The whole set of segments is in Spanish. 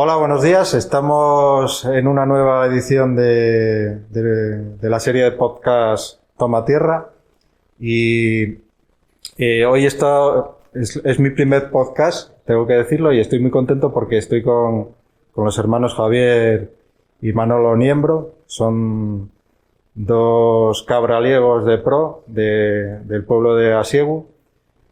Hola, buenos días. Estamos en una nueva edición de la serie de podcast Toma Tierra y hoy es mi primer podcast, tengo que decirlo, y estoy muy contento porque estoy con los hermanos Javier y Manolo Niembro. Son dos cabraliegos de pro del pueblo de Asiegu.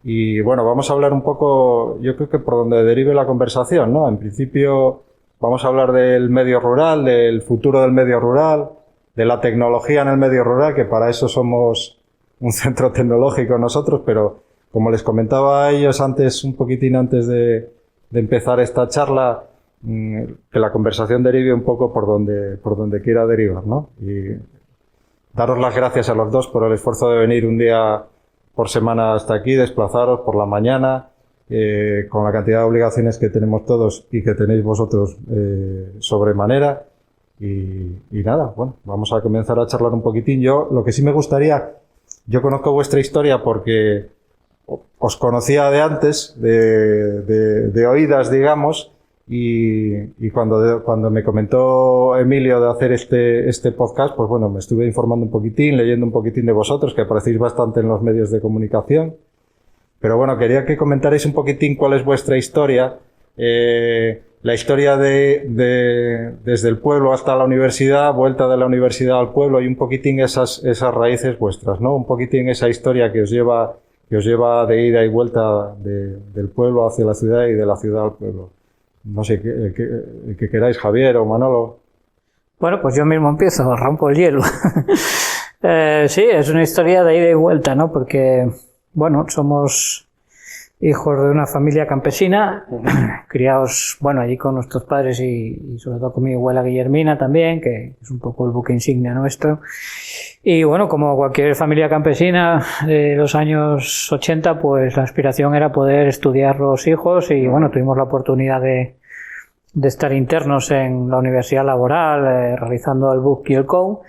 Y bueno, vamos a hablar un poco, yo creo que por donde derive la conversación, ¿no? En principio vamos a hablar del medio rural, del futuro del medio rural, de la tecnología en el medio rural, que para eso somos un centro tecnológico nosotros, pero como les comentaba a ellos antes, un poquitín antes de empezar esta charla, que la conversación derive un poco por donde quiera derivar, ¿no? Y daros las gracias a los dos por el esfuerzo de venir un día por semana hasta aquí, desplazaros por la mañana, con la cantidad de obligaciones que tenemos todos y que tenéis vosotros sobremanera. Y nada, bueno, vamos a comenzar a charlar un poquitín. Lo que sí me gustaría, yo conozco vuestra historia porque os conocía de antes, de oídas, digamos, y cuando me comentó Emilio de hacer este podcast, pues bueno, me estuve informando un poquitín, leyendo un poquitín de vosotros, que aparecéis bastante en los medios de comunicación. Pero bueno, quería que comentarais un poquitín cuál es vuestra historia, la historia desde el pueblo hasta la universidad, vuelta de la universidad al pueblo, y un poquitín esas raíces vuestras, ¿no? Un poquitín esa historia que os lleva de ida y vuelta del pueblo hacia la ciudad y de la ciudad al pueblo. No sé, que queráis, Javier o Manolo. Bueno, pues yo mismo empiezo, rompo el hielo. Sí, es una historia de ida y vuelta, ¿no? Porque, bueno, somos hijos de una familia campesina, criados, bueno, allí con nuestros padres y sobre todo con mi abuela Guillermina también, que es un poco el buque insignia nuestro. Y bueno, como cualquier familia campesina de los años 80, pues la aspiración era poder estudiar los hijos y bueno, tuvimos la oportunidad de estar internos en la Universidad Laboral, realizando el BUC y el COU.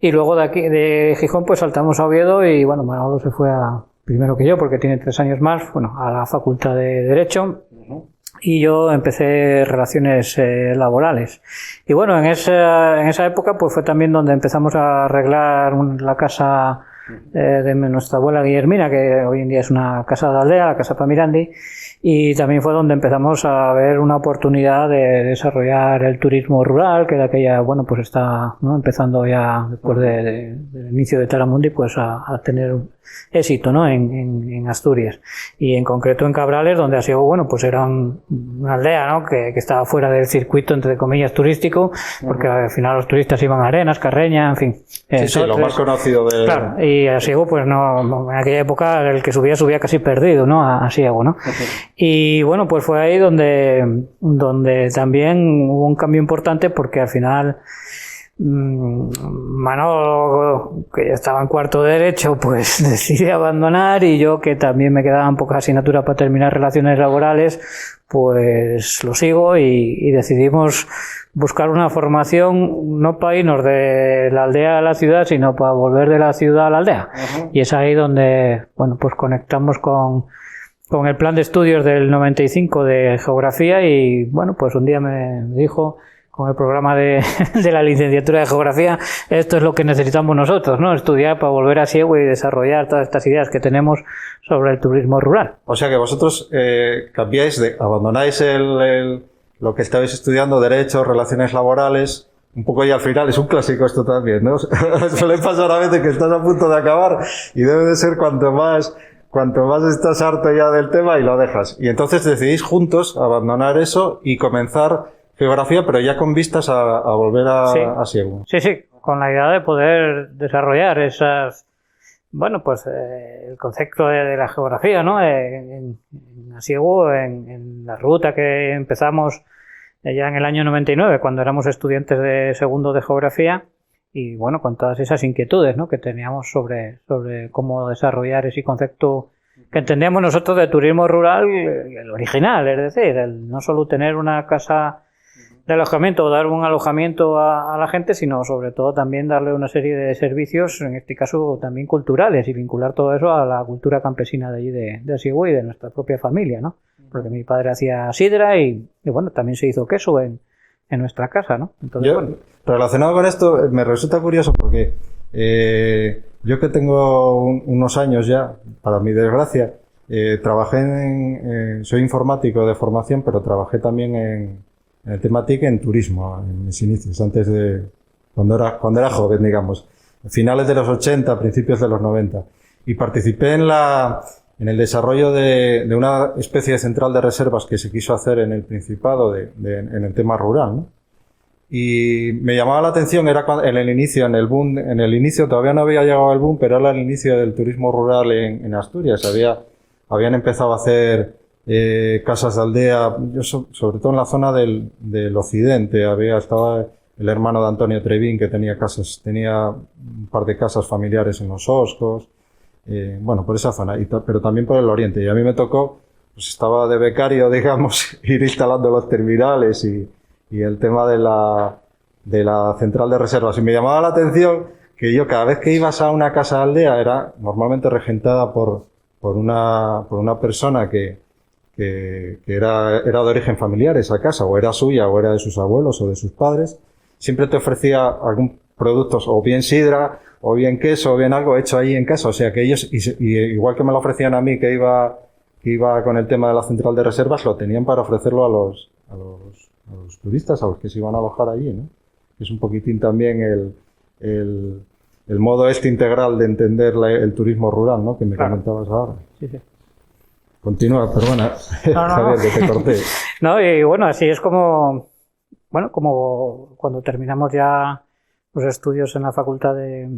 Y luego de Gijón pues saltamos a Oviedo y bueno, Manolo se fue primero que yo porque tiene 3 años más, bueno, a la Facultad de Derecho. Y yo empecé relaciones laborales. Y bueno, en esa época pues fue también donde empezamos a arreglar la casa de nuestra abuela Guillermina, que hoy en día es una casa de aldea, la Casa Pamirandi, y también fue donde empezamos a ver una oportunidad de desarrollar el turismo rural, que de aquella, bueno, pues está, ¿no?, empezando ya después del inicio de Taramundi, pues a tener éxito, ¿no?, en Asturias. Y en concreto en Cabrales, donde ha sido, bueno, pues era una aldea, ¿no?, que estaba fuera del circuito, entre comillas, turístico, porque al final los turistas iban a Arenas, Carreña, en fin. Sí, lo más conocido de... Claro, y Asiego, pues no, en aquella época el que subía casi perdido, ¿no?, a Asiego, ¿no? Y bueno, pues fue ahí donde también hubo un cambio importante, porque al final Manolo, que ya estaba en cuarto de Derecho, pues decide abandonar, y yo, que también me quedaban pocas asignaturas para terminar relaciones laborales, pues lo sigo y decidimos buscar una formación no para irnos de la aldea a la ciudad, sino para volver de la ciudad a la aldea. Y es ahí donde, bueno, pues conectamos con el plan de estudios del 95 de geografía, y bueno, pues un día me dijo, con el programa de la licenciatura de geografía, esto es lo que necesitamos nosotros, ¿no? Estudiar para volver a Asiego y desarrollar todas estas ideas que tenemos sobre el turismo rural. O sea que vosotros abandonáis lo que estabais estudiando, Derecho, Relaciones Laborales, un poco, y al final es un clásico esto también, ¿no? Suele pasar a veces que estás a punto de acabar y debe de ser cuanto más estás harto ya del tema y lo dejas. Y entonces decidís juntos abandonar eso y comenzar geografía, pero ya con vistas a volver a Asiego. Sí, con la idea de poder desarrollar esas, bueno, pues el concepto de la geografía, ¿no? En Asiego, en la ruta que empezamos ya en el año 99, cuando éramos estudiantes de segundo de geografía, y bueno, con todas esas inquietudes, ¿no?, que teníamos sobre cómo desarrollar ese concepto que entendíamos nosotros de turismo rural, el original, es decir, el no solo tener una casa de alojamiento o dar un alojamiento a la gente, sino sobre todo también darle una serie de servicios, en este caso también culturales, y vincular todo eso a la cultura campesina de allí de Asiego y de nuestra propia familia, ¿no? porque mi padre hacía sidra y bueno, también se hizo queso en nuestra casa, ¿no? Entonces, bueno. Relacionado con esto, me resulta curioso porque yo que tengo unos años ya, para mi desgracia, trabajé soy informático de formación, pero trabajé también en el tema TIC en turismo, en mis inicios, antes de, cuando era joven, digamos, finales de los 80, principios de los 90. Y participé en el desarrollo de una especie de central de reservas que se quiso hacer en el Principado en el tema rural, ¿no? Y me llamaba la atención, era en el inicio todavía no había llegado el boom, pero era el inicio del turismo rural en Asturias. Habían empezado a hacer casas de aldea, sobre todo en la zona del occidente. Estaba el hermano de Antonio Trevín, que tenía un par de casas familiares en los Oscos, bueno, por esa zona, pero también por el oriente. Y a mí me tocó, pues estaba de becario, digamos, ir instalando los terminales y el tema de la central de reservas. Y me llamaba la atención que yo, cada vez que ibas a una casa de aldea, era normalmente regentada por una persona que era de origen familiar esa casa, o era suya, o era de sus abuelos o de sus padres. Siempre te ofrecía algún producto, o bien sidra, o bien queso, o bien algo hecho ahí en casa. O sea que ellos, y igual que me lo ofrecían a mí, que iba con el tema de la central de reservas, lo tenían para ofrecerlo a los turistas, a los que se iban a alojar allí, ¿no? Es un poquitín también el modo integral de entender el turismo rural, ¿no? Que me comentabas ahora. Sí, sí. Continúa, perdona, No. Javier, que te corté. No, y bueno, así es como cuando terminamos ya los estudios en la Facultad de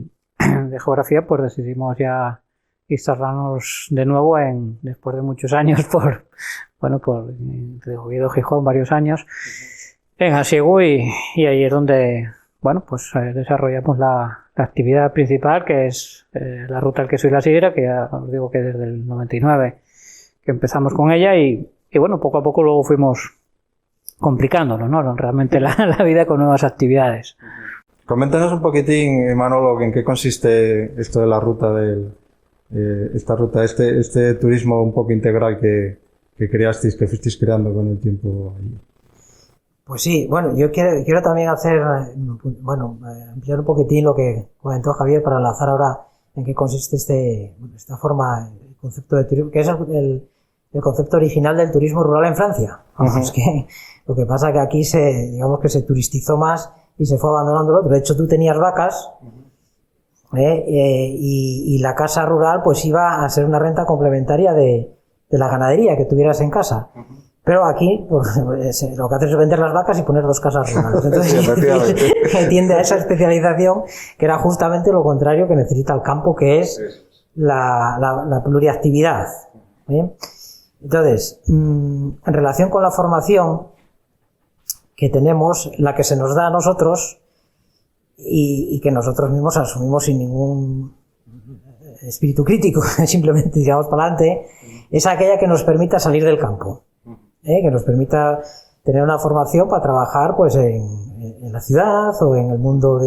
Geografía, pues decidimos ya instalarnos de nuevo después de muchos años de Oviedo, Gijón, varios años, en Asiego, y ahí es donde, bueno, pues desarrollamos la actividad principal, que es la ruta del queso y la sidra, que ya os digo que desde el 99 que empezamos con ella, y bueno, poco a poco luego fuimos complicándonos, ¿no? Realmente la vida con nuevas actividades. Coméntanos un poquitín, Manolo, en qué consiste esto de la ruta este turismo un poco integral que fuisteis creando con el tiempo allí. Pues sí, bueno, yo quiero también ampliar un poquitín lo que comentó Javier para enlazar ahora en qué consiste esta forma, el concepto de turismo, que es el concepto original del turismo rural en Francia. Vamos, que lo que pasa que aquí digamos que se turistizó más y se fue abandonando lo otro. De hecho, tú tenías vacas, y la casa rural pues iba a ser una renta complementaria de la ganadería que tuvieras en casa. Pero aquí pues, lo que haces es vender las vacas y poner 2 casas rurales. Entonces tiende a esa especialización, que era justamente lo contrario que necesita el campo, que es la pluriactividad. Entonces, en relación con la formación que tenemos, la que se nos da a nosotros y que nosotros mismos asumimos sin ningún espíritu crítico, simplemente tiramos para adelante, es aquella que nos permita salir del campo, que nos permita tener una formación para trabajar pues en la ciudad o en el mundo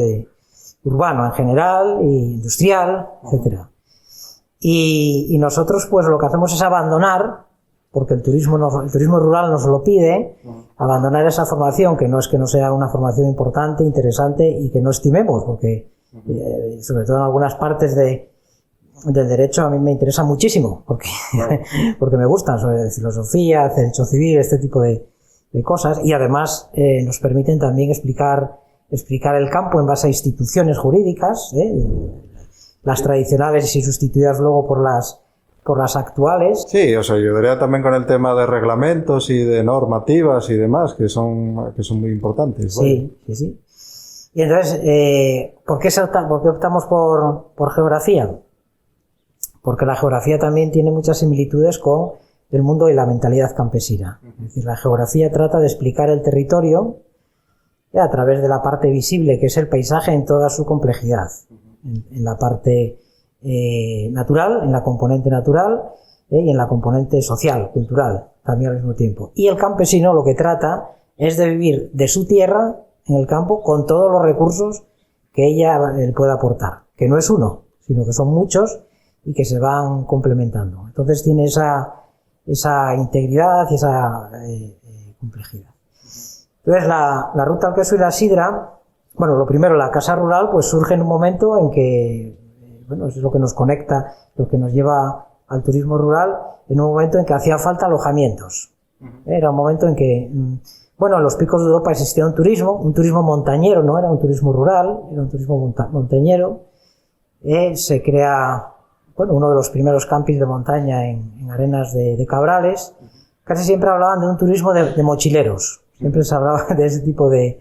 urbano en general, industrial, etcétera. Y nosotros pues lo que hacemos es abandonar, porque el turismo rural nos lo pide, abandonar esa formación, que no es que no sea una formación importante, interesante y que no estimemos, porque sobre todo en algunas partes del derecho a mí me interesa muchísimo, porque me gustan, sobre filosofía, derecho civil, este tipo de cosas, y además nos permiten también explicar el campo en base a instituciones jurídicas, las tradicionales y sustituidas luego por las actuales. Sí, os ayudaría también con el tema de reglamentos y de normativas y demás, que son muy importantes. Sí, ¿vale? Sí. Y entonces, ¿por qué optamos por geografía? Porque la geografía también tiene muchas similitudes con el mundo y la mentalidad campesina. Es decir, la geografía trata de explicar el territorio a través de la parte visible, que es el paisaje en toda su complejidad. En la parte natural, en la componente natural, y en la componente social, cultural, también al mismo tiempo. Y el campesino lo que trata es de vivir de su tierra en el campo con todos los recursos que ella pueda aportar, que no es uno, sino que son muchos y que se van complementando. Entonces tiene esa esa integridad y esa complejidad. Entonces la ruta al queso y la sidra, bueno, lo primero, la casa rural pues surge en un momento en que, bueno, es lo que nos conecta, lo que nos lleva al turismo rural, en un momento en que hacía falta alojamientos. Era un momento en que, bueno, en los picos de Europa existía un turismo montañero, no era un turismo rural, era un turismo montañero. Se crea, bueno, uno de los primeros campings de montaña en Arenas de Cabrales. Casi siempre hablaban de un turismo de mochileros, siempre se hablaba de ese tipo de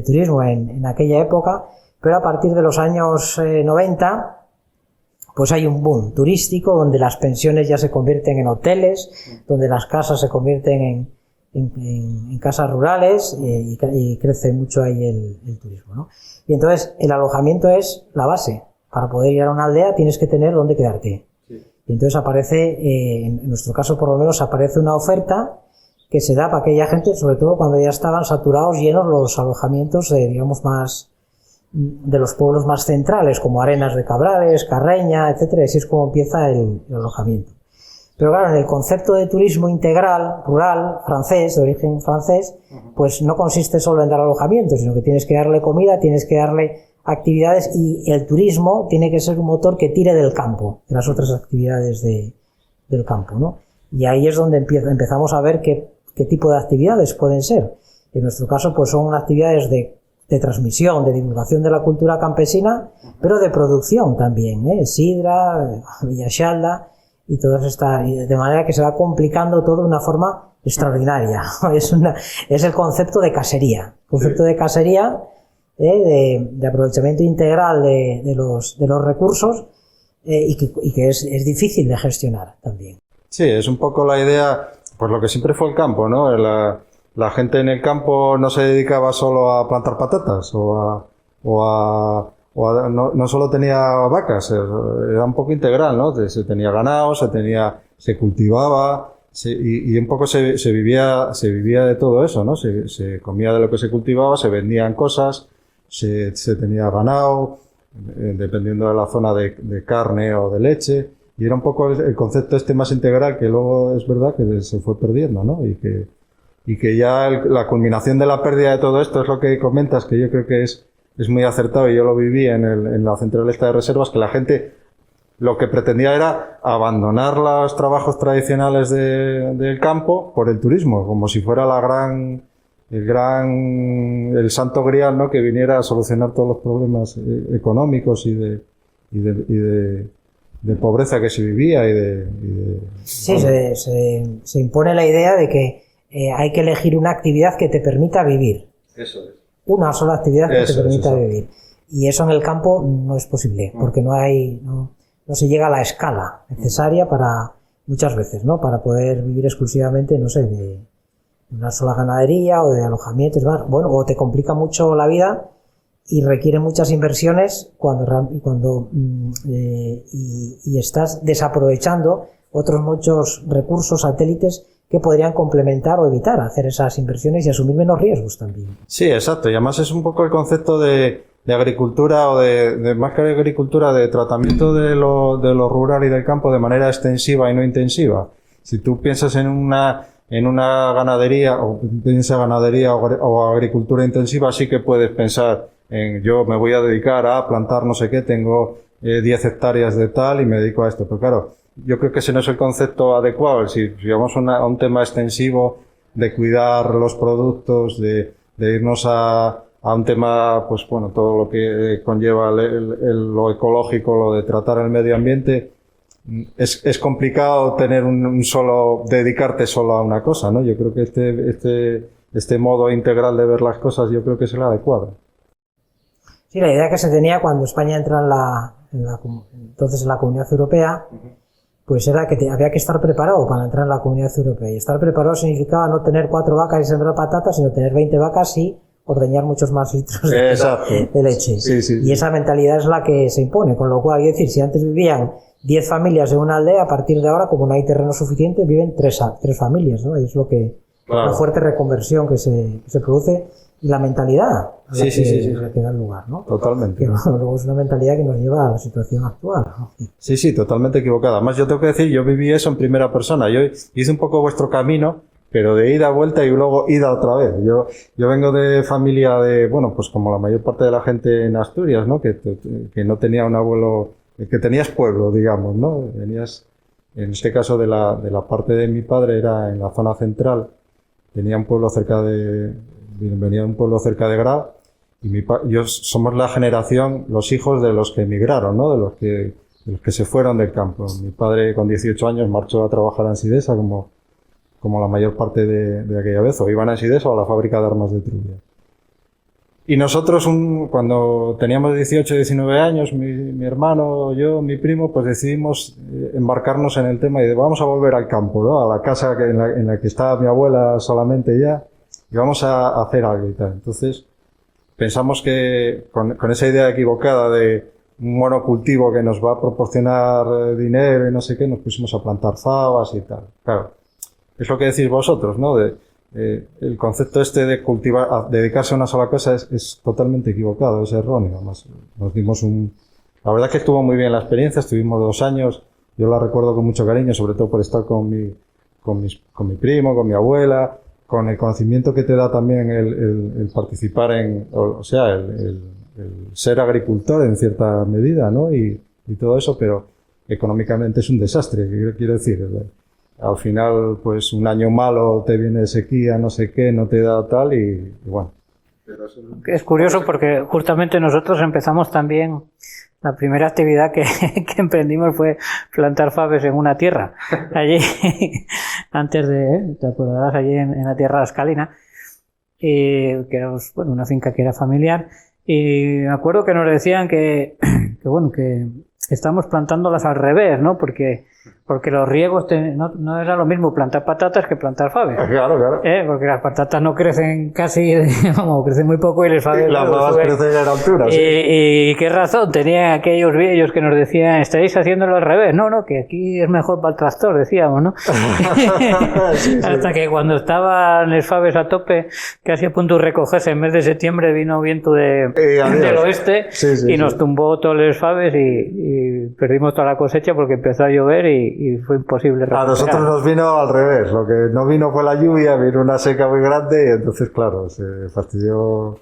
turismo en aquella época, pero a partir de los años 90, pues hay un boom turístico donde las pensiones ya se convierten en hoteles, donde las casas se convierten en casas rurales y crece mucho ahí el turismo, ¿no? Y entonces el alojamiento es la base. Para poder ir a una aldea tienes que tener dónde quedarte. Sí. Y entonces aparece, en nuestro caso por lo menos, aparece una oferta que se da para aquella gente, sobre todo cuando ya estaban saturados, llenos los alojamientos, digamos, más de los pueblos más centrales, como Arenas de Cabrales, Carreña, etcétera, y así es como empieza el alojamiento. Pero claro, en el concepto de turismo integral, rural, francés, de origen francés, pues no consiste solo en dar alojamiento, sino que tienes que darle comida, tienes que darle actividades, y el turismo tiene que ser un motor que tire del campo, de las otras actividades del campo, ¿no? Y ahí es donde empezamos a ver qué tipo de actividades pueden ser. En nuestro caso, pues son actividades de transmisión, de divulgación de la cultura campesina, pero de producción también, sidra, villaxalda, y todas estas, de manera que se va complicando todo de una forma extraordinaria. Es el concepto de casería, de aprovechamiento integral de los recursos, y que es difícil de gestionar también. Sí, es un poco la idea, pues lo que siempre fue el campo, ¿no? La gente en el campo no se dedicaba solo a plantar patatas no solo tenía vacas, era un poco integral, ¿no? Se tenía ganado, se cultivaba, y un poco se vivía de todo eso, ¿no? Se comía de lo que se cultivaba, se vendían cosas, se tenía ganado, dependiendo de la zona de carne o de leche, y era un poco el concepto más integral, que luego es verdad que se fue perdiendo, ¿no? Y que ya la culminación de la pérdida de todo esto es lo que comentas, que yo creo que es muy acertado, y yo lo viví en la central esta de reservas, que la gente lo que pretendía era abandonar los trabajos tradicionales del campo por el turismo, como si fuera el santo grial, ¿no? Que viniera a solucionar todos los problemas económicos y de pobreza que se vivía Sí, se impone la idea de que hay que elegir una actividad que te permita vivir. Eso es. Una sola actividad que te permita vivir. Y eso en el campo no es posible, porque no se llega a la escala necesaria para, muchas veces, ¿no? Para poder vivir exclusivamente, no sé, de una sola ganadería o de alojamientos, bueno, o te complica mucho la vida y requiere muchas inversiones y estás desaprovechando otros muchos recursos satélites que podrían complementar o evitar hacer esas inversiones y asumir menos riesgos también. Sí, exacto. Y además es un poco el concepto de agricultura, o de más que agricultura, de tratamiento de lo rural y del campo de manera extensiva y no intensiva. Si tú piensas en una ganadería, o piensas ganadería o agricultura intensiva, sí que puedes pensar en yo me voy a dedicar a plantar no sé qué, tengo 10 hectáreas de tal y me dedico a esto. Pero claro, yo creo que ese no es el concepto adecuado. Si vamos a un tema extensivo de cuidar los productos, de irnos a un tema, pues bueno, todo lo que conlleva lo ecológico, lo de tratar el medio ambiente, es complicado tener dedicarte solo a una cosa, ¿no? Yo creo que este modo integral de ver las cosas, yo creo que es el adecuado. Sí, la idea que se tenía cuando España entra entonces en la Comunidad Europea, pues era que había que estar preparado para entrar en la Comunidad Europea. Y estar preparado significaba no tener 4 vacas y sembrar patatas, sino tener 20 vacas y ordeñar muchos más litros de leche. Sí. Y esa mentalidad es la que se impone, con lo cual, es decir, si antes vivían 10 familias en una aldea, a partir de ahora, como no hay terreno suficiente, viven 3 familias, ¿no? Y es lo que Claro. La fuerte reconversión que se produce y la mentalidad a la que da lugar, ¿no? Totalmente. Que luego es una mentalidad que nos lleva a la situación actual, ¿no? Sí, totalmente equivocada. Además, yo tengo que decir, yo viví eso en primera persona. Yo hice un poco vuestro camino, pero de ida, vuelta y luego ida otra vez. Yo vengo de familia de, bueno, pues como la mayor parte de la gente en Asturias, ¿no? Que no tenía un abuelo, que tenías pueblo, digamos, ¿no? Venías, en este caso de la parte de mi padre era en la zona central, tenía un pueblo venía de un pueblo cerca de Graz, y somos la generación, los hijos de los que emigraron, ¿no? De los que se fueron del campo. Mi padre con 18 años marchó a trabajar a Ansidesa como la mayor parte de aquella vez, o iban a Ansidesa o a la fábrica de armas de Trubia. Y nosotros, cuando teníamos 18, 19 años, mi hermano, yo, mi primo, pues decidimos embarcarnos en el tema y vamos a volver al campo, ¿no? A la casa en la que estaba mi abuela solamente ya, y vamos a hacer algo y tal. Entonces, pensamos que con esa idea equivocada de un monocultivo que nos va a proporcionar dinero y no sé qué, nos pusimos a plantar fabas y tal. Claro, es lo que decís vosotros, ¿no? El concepto este de cultivar, dedicarse a una sola cosa es totalmente equivocado, es erróneo. Además, nos dimos la verdad que estuvo muy bien la experiencia, estuvimos 2 años, yo la recuerdo con mucho cariño, sobre todo por estar con mi primo, con mi abuela, con el conocimiento que te da también el participar el ser agricultor en cierta medida, ¿no? Y todo eso, pero económicamente es un desastre, quiero decir, ¿verdad? Al final, pues un año malo te viene sequía, no sé qué, no te da tal y bueno. Es curioso porque justamente nosotros empezamos también, la primera actividad que emprendimos fue plantar faves en una tierra, allí, antes te acordarás, allí en la tierra escalina, que era una finca que era familiar, y me acuerdo que nos decían que estábamos plantándolas al revés, ¿no? Porque los riegos no era lo mismo plantar patatas que plantar faves. Claro. Porque las patatas no crecen casi, crecen muy poco y las faves crecen a la altura. Sí. ¿Y qué razón tenían aquellos viejos que nos decían, estáis haciéndolo al revés? No, que aquí es mejor para el tractor, decíamos, ¿no? Sí. Hasta que cuando estaban las faves a tope, casi a punto de recogerse, en mes de septiembre vino viento del oeste y nos tumbó todas las faves y perdimos toda la cosecha porque empezó a llover y fue imposible recuperar. A nosotros nos vino al revés, lo que no vino fue la lluvia, vino una seca muy grande y entonces claro, se fastidió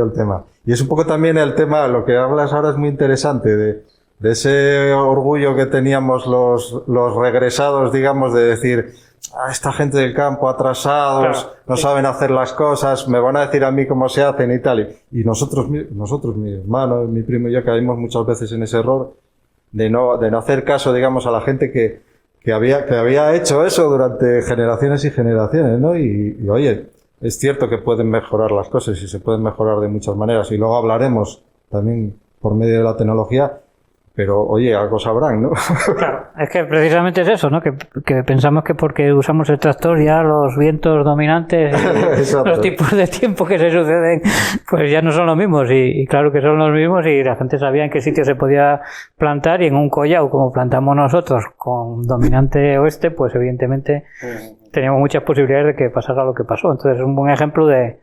el tema. Y es un poco también el tema, lo que hablas ahora es muy interesante, de ese orgullo que teníamos los regresados, digamos, de decir, esta gente del campo atrasados, claro, no saben hacer las cosas, me van a decir a mí cómo se hacen y tal. Y nosotros, mi hermano, mi primo y yo caímos muchas veces en ese error de no hacer caso, digamos, a la gente que había hecho eso durante generaciones y generaciones, ¿no? Y oye, es cierto que pueden mejorar las cosas y se pueden mejorar de muchas maneras y luego hablaremos también por medio de la tecnología. Pero, oye, algo sabrán, ¿no? Claro, es que precisamente es eso, ¿no? Que pensamos que porque usamos el tractor ya los vientos dominantes y los tipos de tiempo que se suceden, pues ya no son los mismos. Y claro que son los mismos y la gente sabía en qué sitio se podía plantar y en un collao, como plantamos nosotros, con dominante oeste, pues evidentemente teníamos muchas posibilidades de que pasara lo que pasó. Entonces es un buen ejemplo de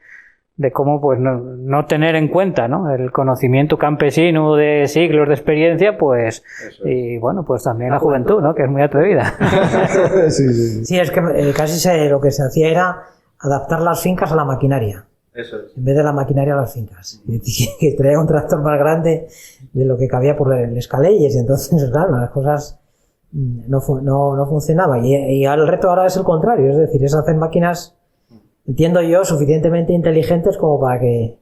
cómo pues no tener en cuenta, ¿no? El conocimiento campesino de siglos de experiencia, pues y bueno, pues también la juventud, ¿no? Que es muy atrevida. Sí, es que casi lo que se hacía era adaptar las fincas a la maquinaria. Eso es. En vez de la maquinaria a las fincas. Que traía un tractor más grande de lo que cabía por el escaleyes y entonces, claro, las cosas no funcionaban. Y ahora el reto ahora es el contrario, es decir, es hacer máquinas, entiendo yo, suficientemente inteligentes como para que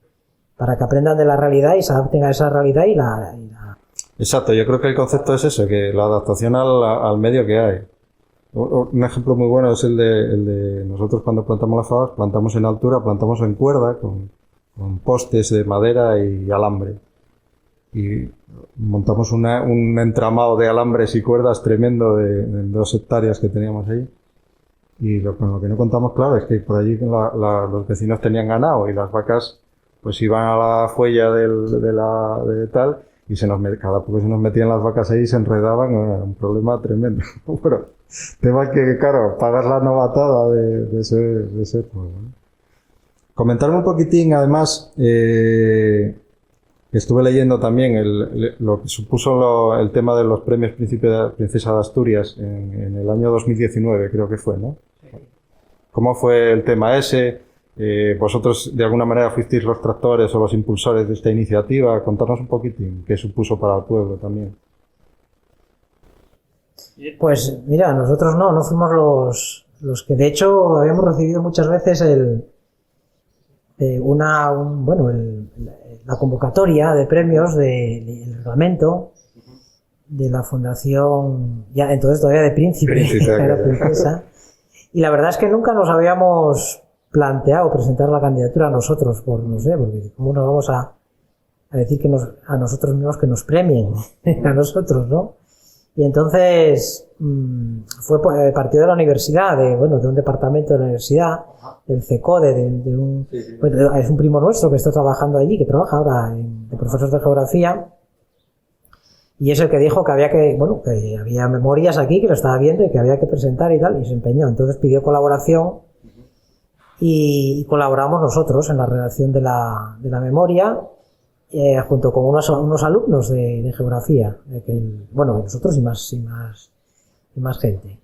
aprendan de la realidad y se adapten a esa realidad y la... Exacto, yo creo que el concepto es eso, que la adaptación al medio que hay. Un ejemplo muy bueno es el de nosotros cuando plantamos las fabas, plantamos en altura, plantamos en cuerda, con postes de madera y alambre. Y montamos un entramado de alambres y cuerdas tremendo de 2 hectáreas que teníamos ahí. Y con lo que no contamos, claro, es que por allí los vecinos tenían ganado y las vacas pues iban a la fuella de tal y cada poco se nos metían las vacas ahí y se enredaban, un problema tremendo. Bueno, tema que, claro, pagas la novatada de ese pues, ¿no? Comentarme un poquitín, además, estuve leyendo también lo que supuso el tema de los premios Princesa de Asturias en el año 2019, creo que fue, ¿no? ¿Cómo fue el tema ese? Vosotros, de alguna manera, fuisteis los tractores o los impulsores de esta iniciativa. Contarnos un poquitín qué supuso para el pueblo también. Pues mira, nosotros no fuimos los que, de hecho, habíamos recibido muchas veces la convocatoria de premios del reglamento de la fundación, ya entonces todavía de Príncipe, era Princesa, y la verdad es que nunca nos habíamos planteado presentar la candidatura a nosotros, no sé, porque cómo nos vamos a decir a nosotros mismos que nos premien a nosotros, ¿no? Y entonces partió de la universidad, de un departamento de la universidad, del CECODE, es un primo nuestro que está trabajando allí, que trabaja ahora de profesor de geografía, y es el que dijo que que había memorias aquí, que lo estaba viendo y que había que presentar y tal, y se empeñó. Entonces pidió colaboración y colaboramos nosotros en la redacción de la memoria, junto con unos alumnos de geografía, nosotros y más gente.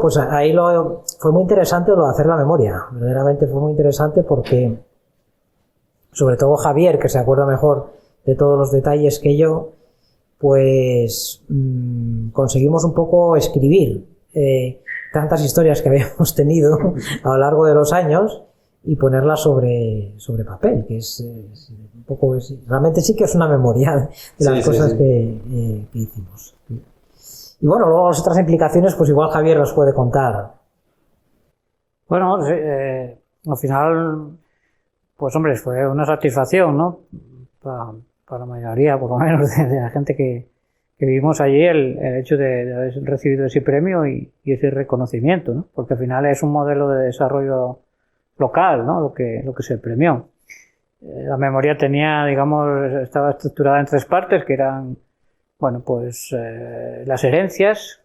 Pues ahí fue muy interesante lo de hacer la memoria, verdaderamente fue muy interesante porque, sobre todo Javier, que se acuerda mejor de todos los detalles que yo, pues conseguimos un poco escribir tantas historias que habíamos tenido a lo largo de los años y ponerlas sobre papel, que es un poco, realmente sí que es una memoria de las cosas que hicimos. Y bueno, luego las otras implicaciones, pues igual Javier los puede contar. Bueno, al final, pues hombre, fue una satisfacción, ¿no? Para la mayoría, por lo menos, de la gente que vivimos allí, el hecho de haber recibido ese premio y ese reconocimiento, ¿no? Porque al final es un modelo de desarrollo local, ¿no? Lo que se premió. La memoria estaba estructurada en 3 partes, que eran, las herencias,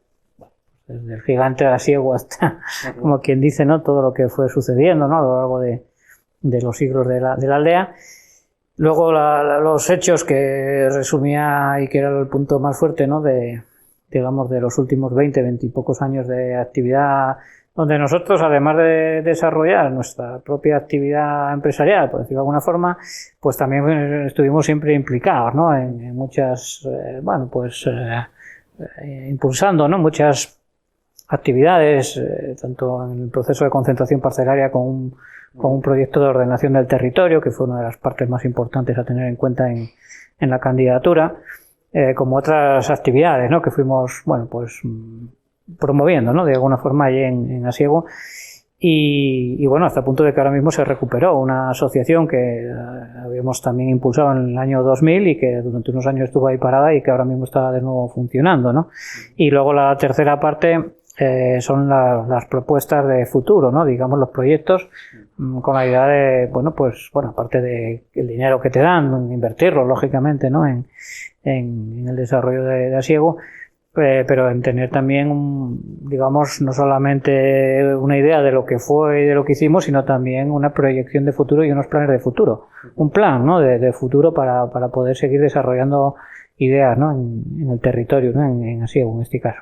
desde el gigante Asiego hasta, como quien dice, ¿no? Todo lo que fue sucediendo, ¿no? A lo largo de los siglos de la aldea. Luego los hechos que resumía y que era el punto más fuerte, ¿no? De los últimos 20 y pocos años de actividad, donde nosotros, además de desarrollar nuestra propia actividad empresarial, por decirlo de alguna forma, pues también estuvimos siempre implicados, ¿no? En muchas, impulsando, ¿no? Muchas actividades, tanto en el proceso de concentración parcelaria con un proyecto de ordenación del territorio, que fue una de las partes más importantes a tener en cuenta en la candidatura, como otras actividades, ¿no? Que fuimos, promoviendo, ¿no? De alguna forma allí en Asiego, y hasta el punto de que ahora mismo se recuperó una asociación que habíamos también impulsado en el año 2000 y que durante unos años estuvo ahí parada y que ahora mismo está de nuevo funcionando, ¿no? Y luego la tercera parte son las propuestas de futuro, ¿no? Digamos, los proyectos, con la idea de, aparte de el dinero que te dan, invertirlo, lógicamente, ¿no? En el desarrollo de Asiego, pero en tener también, no solamente una idea de lo que fue y de lo que hicimos, sino también una proyección de futuro y unos planes de futuro. Un plan, ¿no? de futuro para poder seguir desarrollando ideas, ¿no? En el territorio, ¿no? En Asiego, en este caso.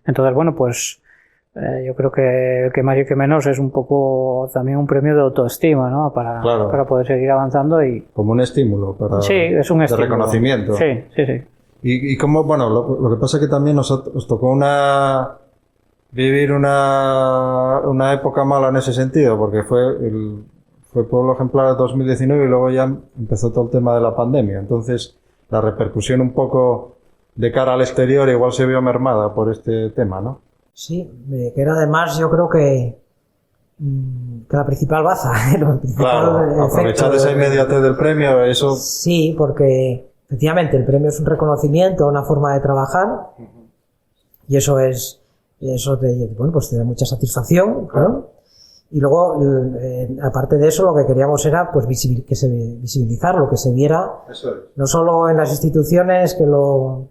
Entonces, yo creo que más y que menos es un poco también un premio de autoestima, ¿no? Para poder seguir avanzando y... Como un estímulo para... Sí, es un estímulo. De reconocimiento. Sí. Y como, lo que pasa es que también os tocó vivir una época mala en ese sentido, porque fue Pueblo Ejemplar de 2019 y luego ya empezó todo el tema de la pandemia. Entonces, la repercusión un poco de cara al exterior igual se vio mermada por este tema, ¿no? Sí, que era además, yo creo que la principal baza. Claro, aprovechar esa inmediatez del premio, eso... Sí, porque efectivamente el premio es un reconocimiento, una forma de trabajar, y eso te da mucha satisfacción, ¿no? Y luego, aparte de eso, lo que queríamos era pues visibilizarlo, que se viera no solo en las instituciones que lo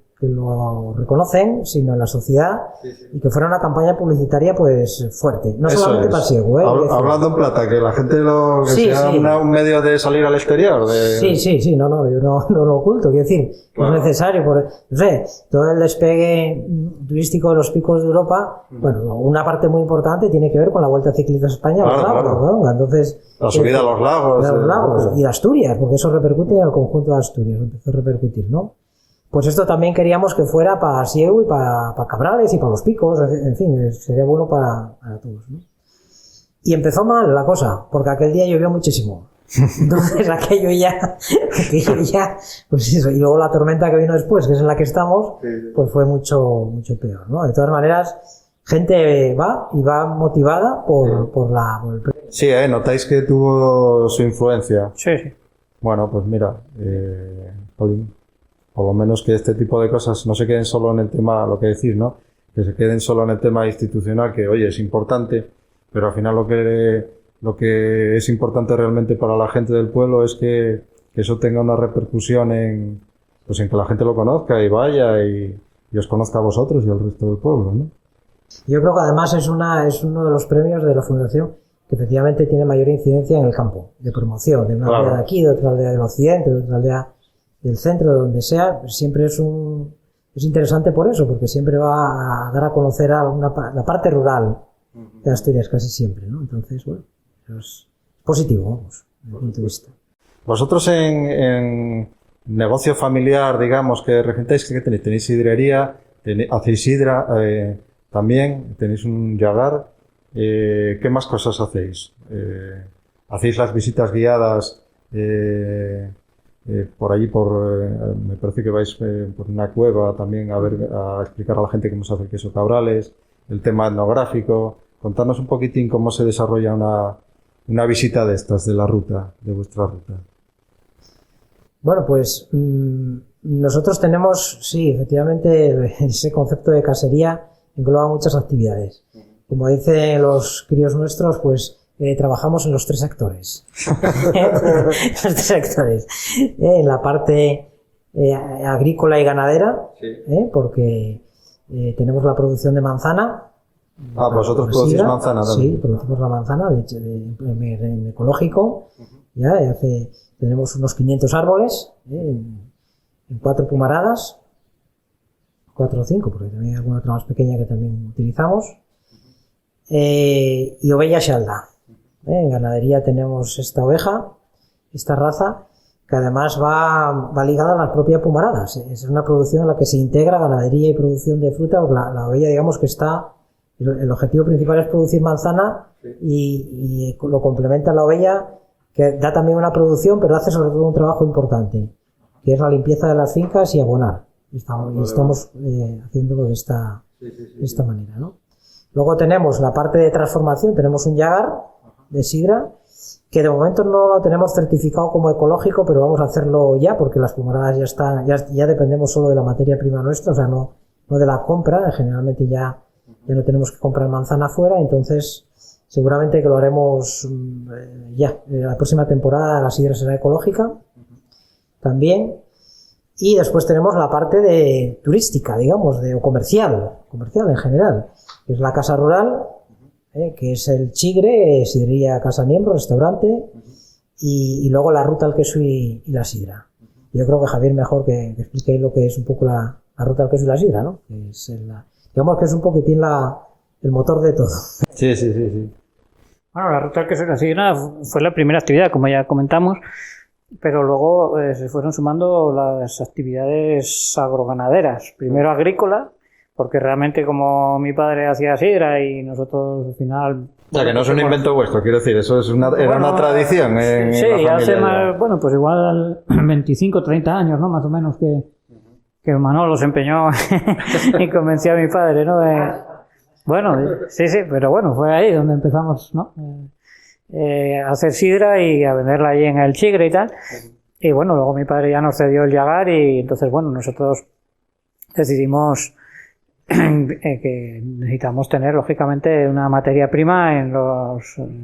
reconocen, sino en la sociedad, y que fuera una campaña publicitaria pues fuerte, no Eso solamente es. para ciego, Hablando en plata, que la gente que Sí, sea sí. un medio de salir al exterior. Sí, yo no lo oculto, quiero decir, Claro. es necesario, no sé, todo el despegue turístico de los picos de Europa, bueno, una parte muy importante tiene que ver con la Vuelta Ciclista a España, Claro, los lagos, claro. ¿no? Entonces, La subida a los lagos. de los lagos y de Asturias, porque eso repercute al conjunto de Asturias, empezó a repercutir, ¿no? Pues esto también queríamos que fuera para Sieu y para Cabrales y para los picos, en fin, sería bueno para todos, ¿no? Y empezó mal la cosa, porque aquel día llovió muchísimo. Entonces aquello ya, pues eso, y luego la tormenta que vino después, que es en la que estamos, pues fue mucho peor, ¿no? De todas maneras, gente va y va motivada por el Sí, notáis que tuvo su influencia. Sí, sí. Bueno, pues mira, Colin, por lo menos que este tipo de cosas no se queden solo en el tema, lo que decís, ¿no? Que se queden solo en el tema institucional, que oye, es importante, pero al final lo que es importante realmente para la gente del pueblo es que eso tenga una repercusión en que la gente lo conozca y vaya y os conozca a vosotros y al resto del pueblo, ¿no? Yo creo que además es uno de los premios de la Fundación que efectivamente tiene mayor incidencia en el campo de promoción, de una Claro. aldea de aquí, de otra aldea del occidente, de otra aldea del centro, de donde sea, pues siempre es interesante por eso, porque siempre va a dar a conocer la parte rural de Asturias casi siempre, ¿no? Entonces, bueno, es positivo, vamos, desde mi punto de vista. Vosotros en negocio familiar, digamos, que regentáis, ¿qué tenéis? Tenéis sidrería, hacéis sidra, también tenéis un yagar. ¿Qué más cosas hacéis? ¿Hacéis las visitas guiadas por allí, me parece que vais por una cueva también a explicar a la gente cómo se hace el queso Cabrales, el tema etnográfico? Contarnos un poquitín cómo se desarrolla una visita de estas, de vuestra ruta. Bueno, pues nosotros tenemos, sí, efectivamente, ese concepto de casería engloba muchas actividades. Como dicen los críos nuestros, pues trabajamos en los 3 sectores. Los 3 sectores. En la parte agrícola y ganadera, porque tenemos la producción de manzana. Vosotros producís manzana también. Sí, producimos la manzana, de hecho, en ecológico. Tenemos unos 500 árboles en 4 pumaradas, 4 o 5, porque también hay alguna otra más pequeña que también utilizamos. Y oveja xalda. En ganadería tenemos esta oveja, esta raza, que además va ligada a las propias pumaradas. Es una producción en la que se integra ganadería y producción de fruta. La oveja, digamos que el objetivo principal es producir manzana y lo complementa la oveja, que da también una producción, pero hace sobre todo un trabajo importante, que es la limpieza de las fincas y abonar. Estamos haciéndolo de esta manera, ¿no? Luego tenemos la parte de transformación, tenemos un yagar de sidra, que de momento no lo tenemos certificado como ecológico, pero vamos a hacerlo ya, porque las pumaradas ya están, ya dependemos solo de la materia prima nuestra, o sea, no de la compra, generalmente ya no tenemos que comprar manzana afuera, entonces seguramente que lo haremos la próxima temporada la sidra será ecológica también. Y después tenemos la parte de turística, digamos, o comercial en general, que es la casa rural, que es el Chigre, sidrería Casa Niembro, restaurante, y luego la ruta al queso y la sidra. Yo creo que Javier mejor que explique lo que es un poco la ruta al queso y la sidra, ¿no? Que es digamos que es un poquitín el motor de todo. Sí. Bueno, la ruta al queso y la sidra fue la primera actividad, como ya comentamos, pero luego se fueron sumando las actividades agroganaderas. Primero agrícola, porque realmente como mi padre hacía sidra y nosotros al final... O sea, que no es un invento vuestro, quiero decir, eso era una tradición en sí, la familia. hace más, bueno, pues igual 25, 30 años, ¿no? Más o menos que Manolo se empeñó y convenció a mi padre, ¿no? Bueno, sí, pero bueno, fue ahí donde empezamos, ¿no? A hacer sidra y a venderla ahí en el Chigre y tal. Y bueno, luego mi padre ya nos cedió el yagar y entonces, bueno, nosotros decidimos que necesitamos tener, lógicamente, una materia prima en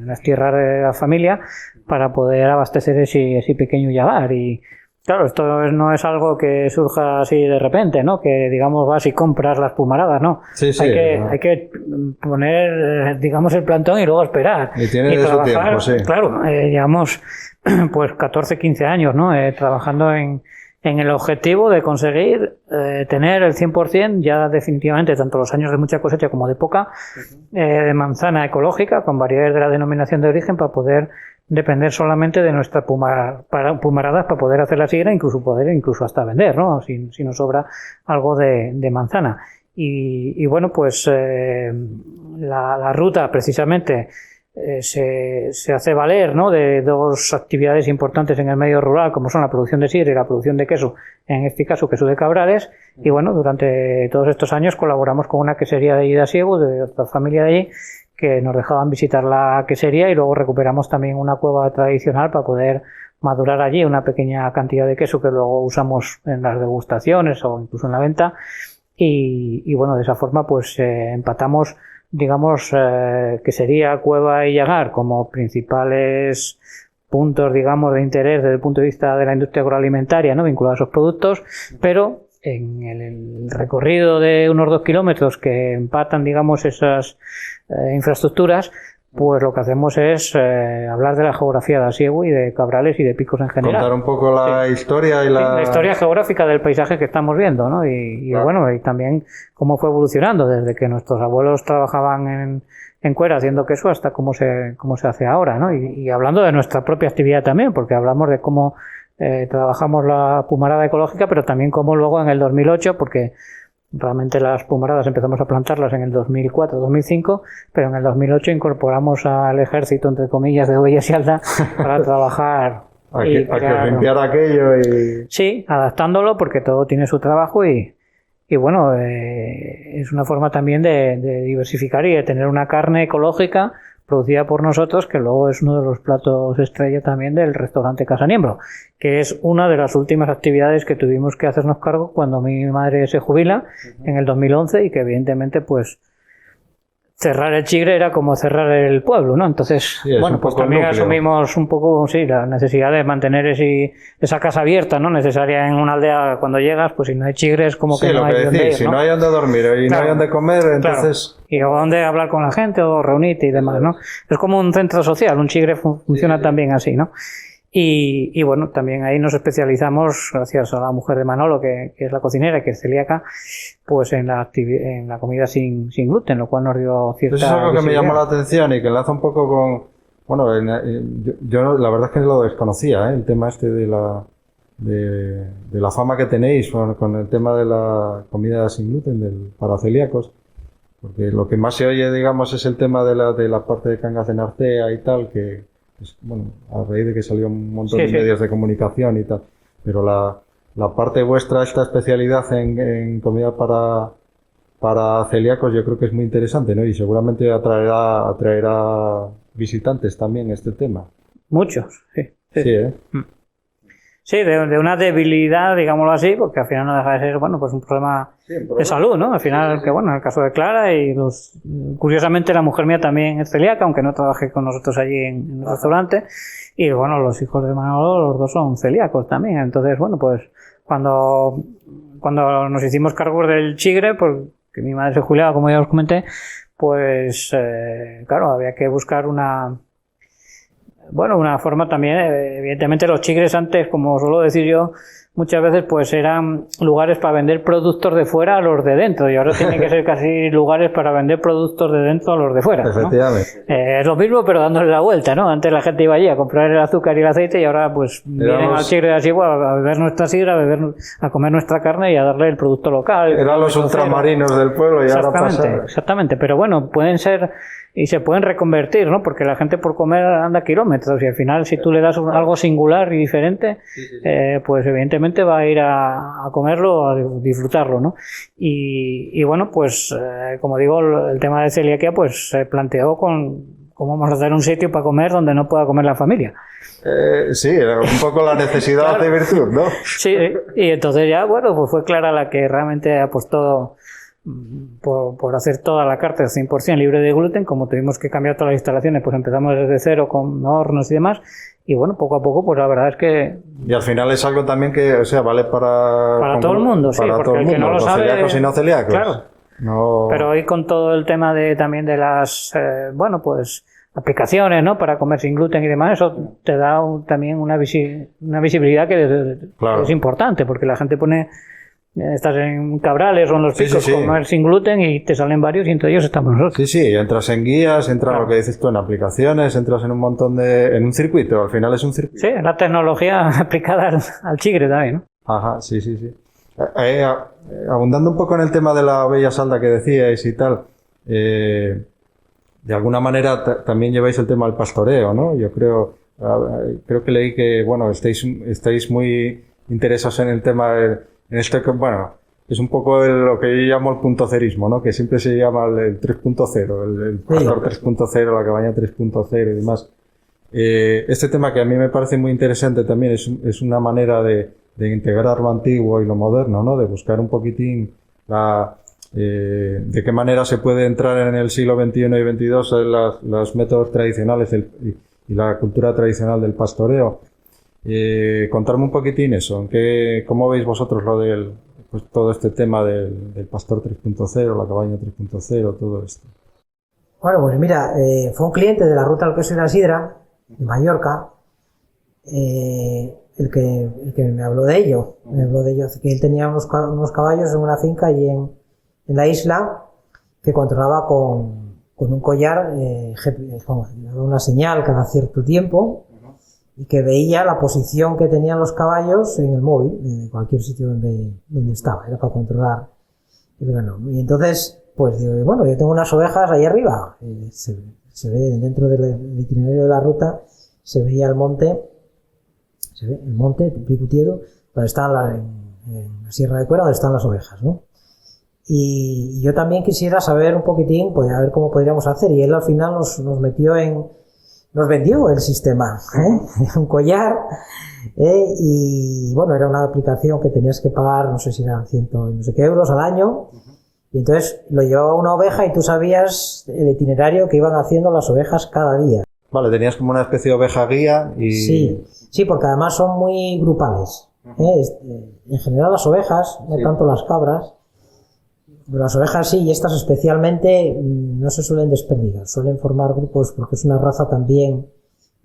las tierras de la familia para poder abastecer ese pequeño llagar. Y claro, esto no es algo que surja así de repente, ¿no? Que, digamos, vas y compras las pumaradas, ¿no? Sí, sí, hay que poner, digamos, el plantón y luego esperar. Y tiene de su tiempo, sí. Claro, llevamos pues 14, 15 años, ¿no? Trabajando en el objetivo de conseguir tener el 100% ya definitivamente, tanto los años de mucha cosecha como de poca, de manzana ecológica con variedades de la denominación de origen para poder depender solamente de nuestra pumaradas para poder hacer la sidra, incluso hasta vender, ¿no? Si nos sobra algo de manzana. Y bueno, pues la ruta precisamente se hace valer, ¿no?, de dos actividades importantes en el medio rural, como son la producción de sidra y la producción de queso, en este caso queso de Cabrales. Y bueno, durante todos estos años colaboramos con una quesería de allí de Asiego, de otra familia de allí, que nos dejaban visitar la quesería, y luego recuperamos también una cueva tradicional para poder madurar allí una pequeña cantidad de queso que luego usamos en las degustaciones o incluso en la venta. Y bueno, de esa forma pues empatamos, digamos, quesería, cueva y llagar como principales puntos, digamos, de interés desde el punto de vista de la industria agroalimentaria, ¿no?, vinculados a esos productos, pero en el recorrido de unos 2 kilómetros que empatan, digamos, esas infraestructuras, pues lo que hacemos es hablar de la geografía de Asiego y de Cabrales y de Picos en general. Contar un poco la historia y la historia geográfica del paisaje que estamos viendo, ¿no? Y claro, bueno, y también cómo fue evolucionando desde que nuestros abuelos trabajaban en cuera haciendo queso hasta cómo se hace ahora, ¿no? Y hablando de nuestra propia actividad también, porque hablamos de cómo trabajamos la pumarada ecológica, pero también cómo luego en el 2008, porque realmente las pumaradas empezamos a plantarlas en el 2004, 2005, pero en el 2008 incorporamos al ejército, entre comillas, de Huellas y Alda para trabajar. a que limpiar aquello y... Sí, adaptándolo, porque todo tiene su trabajo y bueno, es una forma también de diversificar y de tener una carne ecológica producida por nosotros, que luego es uno de los platos estrella también del restaurante Casa Niembro, que es una de las últimas actividades que tuvimos que hacernos cargo cuando mi madre se jubila en el 2011, y que evidentemente pues cerrar el Chigre era como cerrar el pueblo, ¿no? Entonces, sí, bueno, pues también asumimos un poco, sí, la necesidad de mantener esa casa abierta, ¿no?, necesaria en una aldea. Cuando llegas, pues si no hay chigres, como sí, que no hay donde ir, si no hay donde dormir y no hay donde comer, entonces... Claro. Y o donde hablar con la gente o reunirte y demás, ¿no? Es como un centro social, un chigre funciona también así, ¿no? Y bueno, también ahí nos especializamos, gracias a la mujer de Manolo, que es la cocinera, que es celíaca, pues en la comida sin gluten, lo cual nos dio cierta... Eso es algo que me llamó la atención y que enlaza un poco con... Bueno, yo la verdad es que lo desconocía, el tema este de la fama que tenéis con el tema de la comida sin gluten para celíacos, porque lo que más se oye, digamos, es el tema de la parte de Cangas de Narcea y tal, que bueno, a raíz de que salió un montón de medios de comunicación y tal, pero la parte vuestra, esta especialidad en comida para celíacos, yo creo que es muy interesante, ¿no? Y seguramente atraerá visitantes también este tema. Muchos, sí. Sí, Sí, de una debilidad, digámoslo así, porque al final no deja de ser, bueno, pues un problema de salud, ¿no? Al final, que bueno, en el caso de Clara curiosamente la mujer mía también es celíaca, aunque no trabaje con nosotros allí en el restaurante, y bueno, los hijos de Manolo, los dos son celíacos también. Entonces, bueno, pues cuando nos hicimos cargo del Chigre, porque mi madre se jubilaba, como ya os comenté, pues claro, había que buscar una forma también. Evidentemente los chigres antes, como suelo decir yo muchas veces, pues eran lugares para vender productos de fuera a los de dentro, y ahora tienen que ser casi lugares para vender productos de dentro a los de fuera, ¿no? Efectivamente. Es lo mismo, pero dándole la vuelta, ¿no? Antes la gente iba allí a comprar el azúcar y el aceite, y ahora pues vienen al Chigre así, a beber nuestra sidra, a comer nuestra carne y a darle el producto local. Eran los ultramarinos del pueblo y ahora pasa... Exactamente, pero bueno, pueden ser y se pueden reconvertir, ¿no? Porque la gente por comer anda kilómetros, y al final si tú le das algo singular y diferente, pues evidentemente va a ir a comerlo, a disfrutarlo, ¿no? Y bueno, pues como digo, el tema de celiaquía pues se planteó con cómo vamos a hacer un sitio para comer donde no pueda comer la familia. Sí, era un poco la necesidad de virtud, ¿no? Sí, y entonces ya, bueno, pues fue Clara la que realmente apostó por hacer toda la carta 100% libre de gluten. Como tuvimos que cambiar todas las instalaciones, pues empezamos desde cero con hornos y demás. Y bueno, poco a poco, pues la verdad es que... Y al final es algo también que, o sea, vale para todo el mundo, sí, porque el que no lo sabe... Celíacos y no celíacos. Claro. No... Pero hoy con todo el tema también de las, pues aplicaciones, ¿no? Para comer sin gluten y demás, eso te da también una visibilidad que claro. Es importante, porque la gente pone... Estás en Cabrales o en Los Picos, comer sin gluten y te salen varios y entre ellos estamos nosotros. Sí, entras en guías, entras lo que dices tú en aplicaciones, entras en un montón en un circuito, al final es un circuito. Sí, la tecnología aplicada al chigre también, ¿no? Ajá, sí. Abundando un poco en el tema de la bella salda que decíais y tal, de alguna manera también lleváis el tema del pastoreo, ¿no? Yo creo que leí que, bueno, estáis muy interesados en el tema en este, bueno, es un poco lo que yo llamo el puntocerismo, ¿no? Que siempre se llama el 3.0, el pastor 3.0, la cabaña 3.0 y demás. Este tema que a mí me parece muy interesante también es una manera de integrar lo antiguo y lo moderno, ¿no? De buscar un poquitín de qué manera se puede entrar en el siglo XXI y XXII en los métodos tradicionales y la cultura tradicional del pastoreo. Contarme un poquitín eso, ¿cómo veis vosotros lo del, pues, todo este tema del pastor 3.0, la cabaña 3.0, todo esto? Bueno, pues mira, fue un cliente de la Ruta del Queso y la Sidra, de Mallorca, el que me habló de ello. Me habló de ello, que él tenía unos caballos en una finca allí en la isla, que controlaba con un collar, una señal cada cierto tiempo, y que veía la posición que tenían los caballos en el móvil, en cualquier sitio donde estaba, era para controlar el ganado. Y entonces, pues digo, bueno, yo tengo unas ovejas ahí arriba, se ve dentro del itinerario de la ruta, se veía el monte Picutiero, donde están en la Sierra de Cuera, donde están las ovejas, ¿no? Y yo también quisiera saber un poquitín, pues, a ver cómo podríamos hacer, y él al final nos vendió el sistema, un collar, y bueno, era una aplicación que tenías que pagar, no sé si eran 100 no sé qué euros al año, y entonces lo llevaba una oveja y tú sabías el itinerario que iban haciendo las ovejas cada día. Vale, tenías como una especie de oveja guía y... Sí, porque además son muy grupales. En general las ovejas, no tanto las cabras, pero las ovejas sí, y estas especialmente no se suelen desperdigar, suelen formar grupos porque es una raza también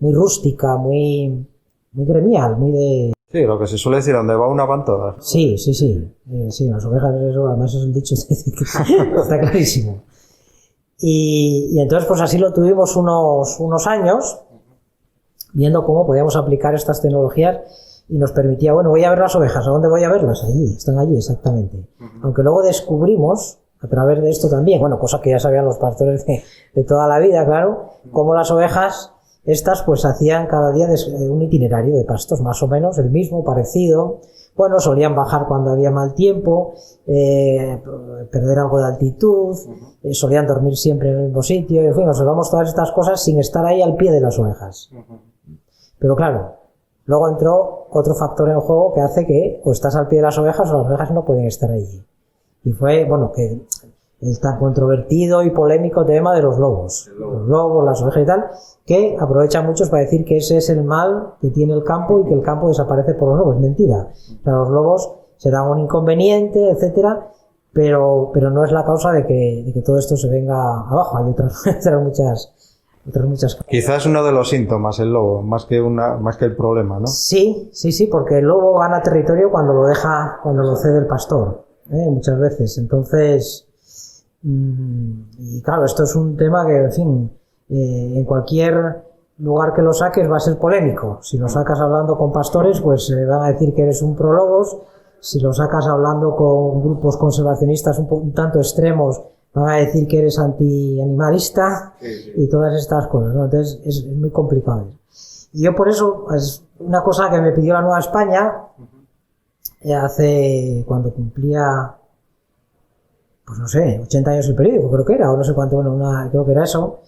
muy rústica, muy gremial, muy de... Sí, lo que se suele decir, donde va una van todas. Sí, las ovejas, eso además es un dicho que está clarísimo. Y entonces pues así lo tuvimos unos años, viendo cómo podíamos aplicar estas tecnologías, y nos permitía, bueno, voy a ver las ovejas, ¿a dónde voy a verlas? Allí, están allí, exactamente. Aunque luego descubrimos, a través de esto también, bueno, cosa que ya sabían los pastores de toda la vida, claro, cómo las ovejas, estas pues hacían cada día un itinerario de pastos, más o menos el mismo, parecido. Bueno, solían bajar cuando había mal tiempo, perder algo de altitud, solían dormir siempre en el mismo sitio, en fin, observamos todas estas cosas sin estar ahí al pie de las ovejas. Pero claro, luego entró otro factor en juego que hace que o estás al pie de las ovejas o las ovejas no pueden estar allí. Y fue, bueno, que el tan controvertido y polémico tema de los lobos. Los lobos, las ovejas y tal, que aprovechan muchos para decir que ese es el mal que tiene el campo y que el campo desaparece por los lobos. Es mentira. O sea, los lobos serán un inconveniente, etcétera, pero no es la causa de que todo esto se venga abajo. Hay otras muchas cosas. Quizás uno de los síntomas, el lobo, más que el problema, ¿no? Sí, porque el lobo gana territorio cuando lo cede el pastor, muchas veces. Entonces, y claro, esto es un tema que, en fin, en cualquier lugar que lo saques va a ser polémico. Si lo sacas hablando con pastores, pues van a decir que eres un pro lobos. Si lo sacas hablando con grupos conservacionistas un tanto extremos, van a decir que eres antianimalista y todas estas cosas, ¿no? Entonces es muy complicado. Y yo por eso, es una cosa que me pidió la Nueva España, cuando cumplía, pues no sé, 80 años el periódico, creo que era, o no sé cuánto, creo que era eso,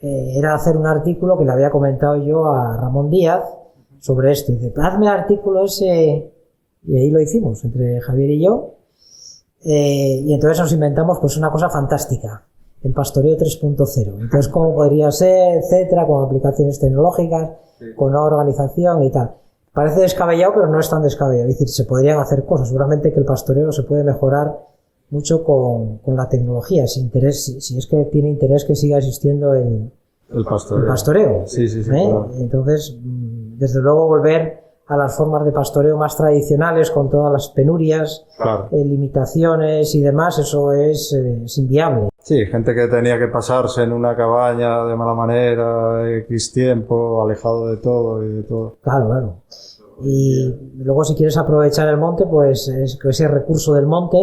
era hacer un artículo que le había comentado yo a Ramón Díaz sobre esto. Y dice, hazme el artículo ese, y ahí lo hicimos, entre Javier y yo, y entonces nos inventamos pues una cosa fantástica, el pastoreo 3.0. Entonces, ¿cómo podría ser, etcétera, con aplicaciones tecnológicas, con una organización y tal? Parece descabellado, pero no es tan descabellado. Es decir, se podrían hacer cosas. Seguramente que el pastoreo se puede mejorar mucho con la tecnología, si es que tiene interés que siga existiendo el pastoreo. Sí, Claro. Entonces, desde luego, volver a las formas de pastoreo más tradicionales, con todas las penurias, claro. Limitaciones y demás, eso es inviable. Sí, gente que tenía que pasarse en una cabaña de mala manera, X tiempo, alejado de todo y de todo. Claro. Y luego, si quieres aprovechar el monte, pues ese recurso del monte,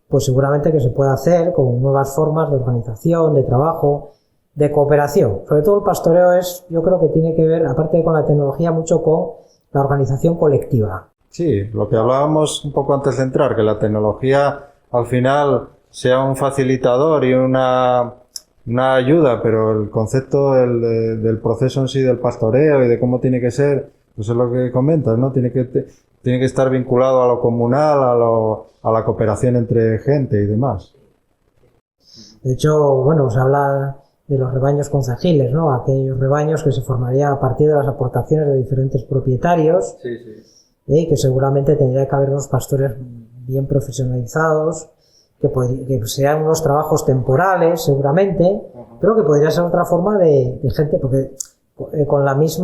pues seguramente que se puede hacer con nuevas formas de organización, de trabajo, de cooperación. Sobre todo el pastoreo yo creo que tiene que ver, aparte de con la tecnología, mucho con la organización colectiva. Sí, lo que hablábamos un poco antes de entrar, que la tecnología al final sea un facilitador y una ayuda, pero el concepto del proceso en sí del pastoreo y de cómo tiene que ser, pues es lo que comentas, ¿no? Tiene que estar vinculado a lo comunal, a la cooperación entre gente y demás. De hecho, bueno, se habla de los rebaños concejiles, ¿no? Aquellos rebaños que se formarían a partir de las aportaciones de diferentes propietarios, que seguramente tendría que haber unos pastores bien profesionalizados, que sean unos trabajos temporales, seguramente, pero que podría ser otra forma de gente, porque con el mismo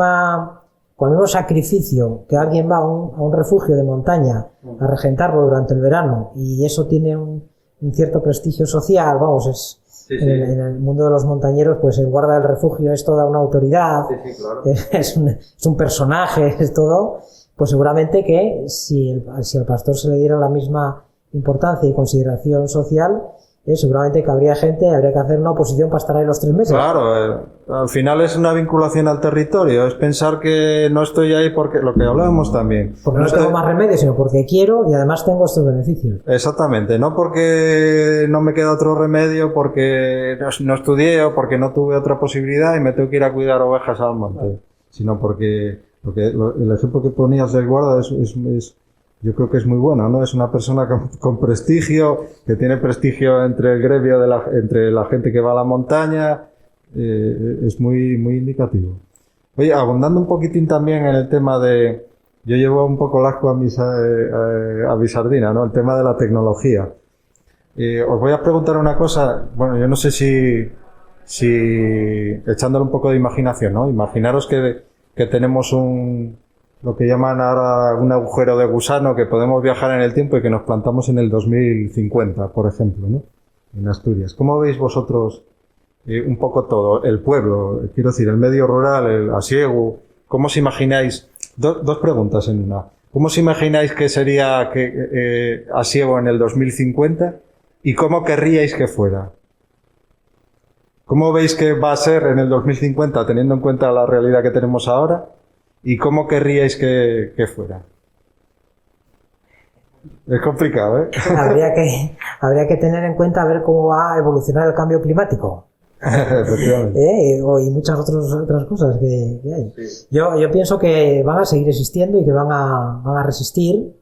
sacrificio que alguien va a un refugio de montaña a regentarlo durante el verano, y eso tiene un cierto prestigio social, vamos, en el mundo de los montañeros, pues el guarda del refugio es toda una autoridad, claro. es un personaje, es todo, pues seguramente que si al pastor se le diera la misma importancia y consideración social, seguramente que habría que hacer una oposición para estar ahí los 3 meses. Claro, al final es una vinculación al territorio, es pensar que no estoy ahí porque, lo que hablábamos también. Porque no tengo más remedio, sino porque quiero y además tengo estos beneficios. Exactamente, no porque no me queda otro remedio, porque no estudié o porque no tuve otra posibilidad y me tengo que ir a cuidar ovejas al monte, sino porque el ejemplo que ponías del guarda yo creo que es muy bueno, ¿no? Es una persona con prestigio, que tiene prestigio entre el gremio entre la gente que va a la montaña, es muy, muy indicativo. Oye, abundando un poquitín también en el tema yo llevo un poco el asco a mi sardina, ¿no? El tema de la tecnología. Os voy a preguntar una cosa, bueno, yo no sé si echándole un poco de imaginación, ¿no? Imaginaros que tenemos lo que llaman ahora un agujero de gusano, que podemos viajar en el tiempo y que nos plantamos en el 2050, por ejemplo, ¿no? En Asturias. ¿Cómo veis vosotros un poco todo? El pueblo, quiero decir, el medio rural, el asiego. ¿Cómo os imagináis? Dos preguntas en una. ¿Cómo os imagináis que sería asiego en el 2050? ¿Y cómo querríais que fuera? ¿Cómo veis que va a ser en el 2050, teniendo en cuenta la realidad que tenemos ahora? ¿Y cómo querríais que fuera? Es complicado, ¿eh? Habría que tener en cuenta a ver cómo va a evolucionar el cambio climático. Efectivamente. Y muchas otras cosas que hay. Sí. Yo pienso que van a seguir existiendo y que van a resistir,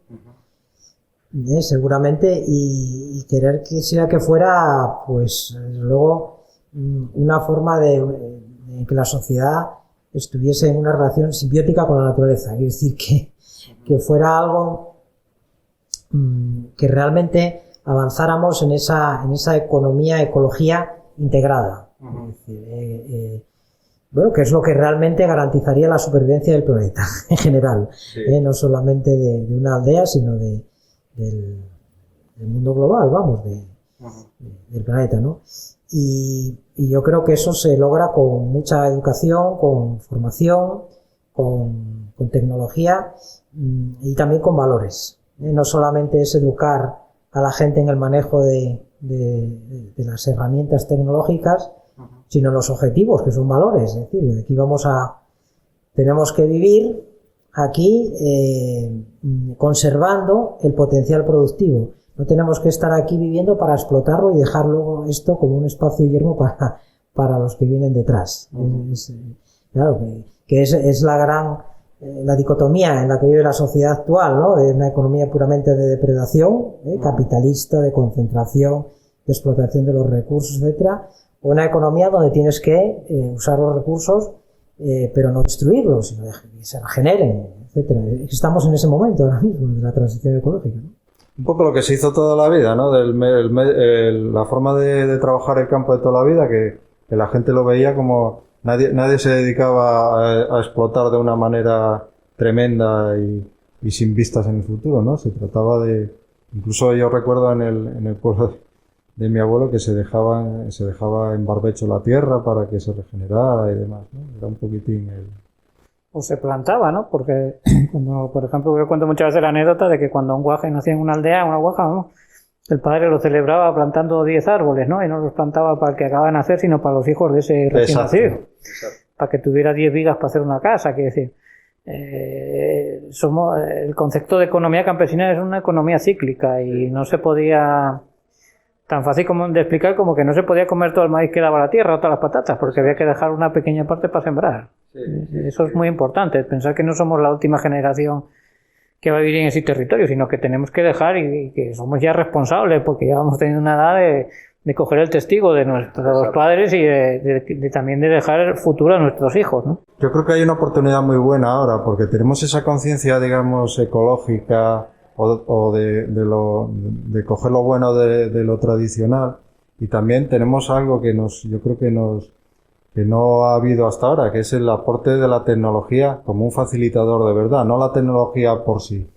seguramente, y querer que sea que fuera, pues, luego, una forma de que la sociedad estuviese en una relación simbiótica con la naturaleza, es decir, que fuera algo que realmente avanzáramos en esa ecología integrada. Es decir, bueno, que es lo que realmente garantizaría la supervivencia del planeta en general, no solamente de una aldea, sino del mundo global, vamos, del planeta, ¿no? Y yo creo que eso se logra con mucha educación, con formación, con tecnología y también con valores. No solamente es educar a la gente en el manejo de las herramientas tecnológicas, sino los objetivos, que son valores. Es decir, aquí tenemos que vivir aquí conservando el potencial productivo. No tenemos que estar aquí viviendo para explotarlo y dejar luego esto como un espacio yermo para los que vienen detrás. Claro, que es la gran la dicotomía en la que vive la sociedad actual, ¿no? De una economía puramente de depredación, capitalista, de concentración, de explotación de los recursos, etcétera, o una economía donde tienes que usar los recursos, pero no destruirlos, sino que se regeneren, etcétera. Estamos en ese momento ahora mismo de la transición ecológica, ¿no? Un poco lo que se hizo toda la vida, ¿no? La forma de trabajar el campo de toda la vida, que la gente lo veía como nadie se dedicaba a explotar de una manera tremenda y sin vistas en el futuro, ¿no? Se trataba de, incluso yo recuerdo en el pueblo de mi abuelo que se dejaba en barbecho la tierra para que se regenerara y demás, ¿no? Era un poquitín O se plantaba, ¿no? Porque, cuando, por ejemplo, yo cuento muchas veces la anécdota de que cuando un guaje nacía en una aldea, una guaja, ¿no? El padre lo celebraba plantando 10 árboles, ¿no? Y no los plantaba para el que acaba de nacer, sino para los hijos de ese recién nacido. Exacto. Para que tuviera 10 vigas para hacer una casa, quiere decir. El concepto de economía campesina es una economía cíclica y no se podía, tan fácil como de explicar como que no se podía comer todo el maíz que daba la tierra o todas las patatas, porque había que dejar una pequeña parte para sembrar. Sí. Eso es muy importante, pensar que no somos la última generación que va a vivir en ese territorio, sino que tenemos que dejar y que somos ya responsables, porque ya vamos teniendo una edad de coger el testigo de nuestros padres y también de dejar el futuro a nuestros hijos, ¿no? Yo creo que hay una oportunidad muy buena ahora, porque tenemos esa conciencia, digamos, ecológica o de coger lo bueno de lo tradicional, y también tenemos algo que yo creo que no ha habido hasta ahora, que es el aporte de la tecnología como un facilitador de verdad, no la tecnología por sí,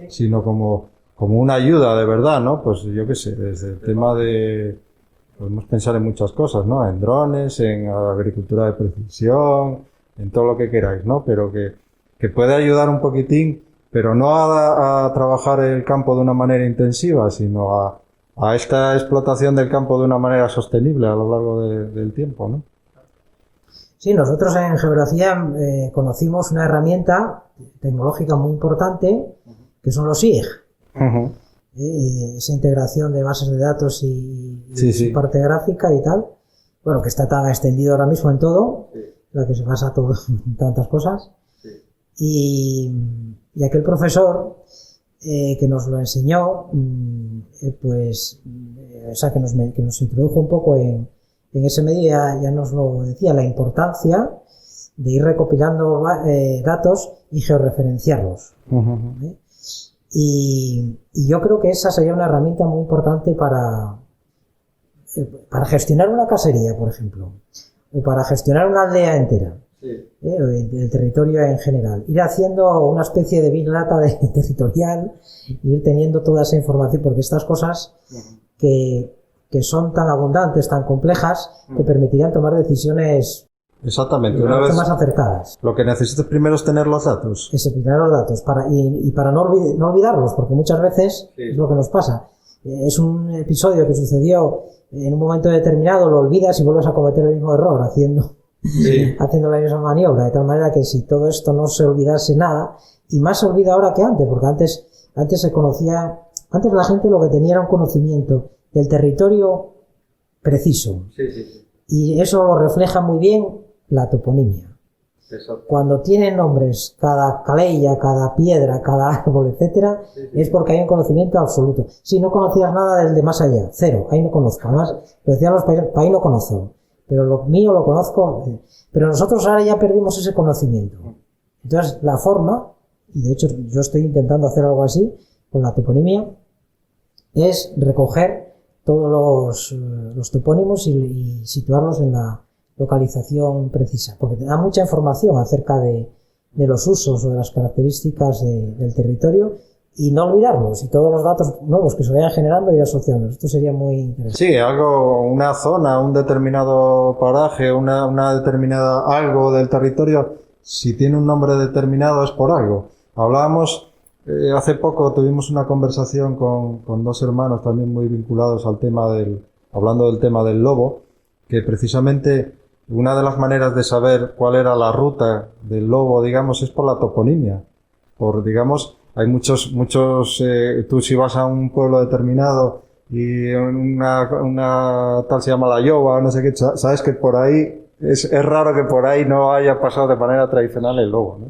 sino como una ayuda de verdad, ¿no? Pues yo qué sé, desde el tema podemos pensar en muchas cosas, ¿no? En drones, en agricultura de precisión, en todo lo que queráis, ¿no? Pero que puede ayudar un poquitín, pero no a trabajar el campo de una manera intensiva, sino a esta explotación del campo de una manera sostenible a lo largo del tiempo, ¿no? Sí, nosotros en geografía conocimos una herramienta tecnológica muy importante, que son los SIG. Uh-huh. Esa integración de bases de datos y parte gráfica y tal, bueno, que está tan extendido ahora mismo en todo, la que se basa todo en tantas cosas. Sí. Y aquel profesor que nos lo enseñó, o sea, que nos introdujo un poco en ese medio, ya nos lo decía, la importancia de ir recopilando datos y georreferenciarlos. Uh-huh. Y yo creo que esa sería una herramienta muy importante para gestionar una casería, por ejemplo, o para gestionar una aldea entera, el territorio en general. Ir haciendo una especie de big data territorial, ir teniendo toda esa información, porque estas cosas que son tan abundantes, tan complejas, te permitirían tomar decisiones exactamente, una vez más acertadas. Lo que necesitas primero es tener los datos. Tener los datos para no olvidarlos, porque muchas veces es lo que nos pasa. Es un episodio que sucedió en un momento determinado, lo olvidas y vuelves a cometer el mismo error haciendo la misma maniobra, de tal manera que si todo esto no se olvidase nada, y más se olvida ahora que antes, porque antes se conocía, antes la gente lo que tenía era un conocimiento del territorio preciso. Y eso lo refleja muy bien la toponimia. Exacto. Cuando tiene nombres cada calella, cada piedra, cada árbol, etcétera, es porque hay un conocimiento absoluto. Si no conocías nada del de más allá, cero, ahí no conozco. Además, lo decían los países, ahí no conozco, pero lo mío lo conozco. Pero nosotros ahora ya perdimos ese conocimiento. Entonces, la forma, y de hecho yo estoy intentando hacer algo así con la toponimia, es recoger todos los topónimos y situarlos en la localización precisa, porque te da mucha información acerca de los usos o de las características del territorio, y no olvidarlos, y todos los datos nuevos que se vayan generando y asociándolos. Esto sería muy interesante. Sí, una zona, un determinado paraje, una determinada algo del territorio, si tiene un nombre determinado es por algo. Hablábamos hace poco, tuvimos una conversación con dos hermanos también muy vinculados al tema hablando del tema del lobo, que precisamente una de las maneras de saber cuál era la ruta del lobo, digamos, es por la toponimia. Digamos, hay muchos, tú si vas a un pueblo determinado y una tal se llama La Lloba, no sé qué, sabes que por ahí, es raro que por ahí no haya pasado de manera tradicional el lobo, ¿no?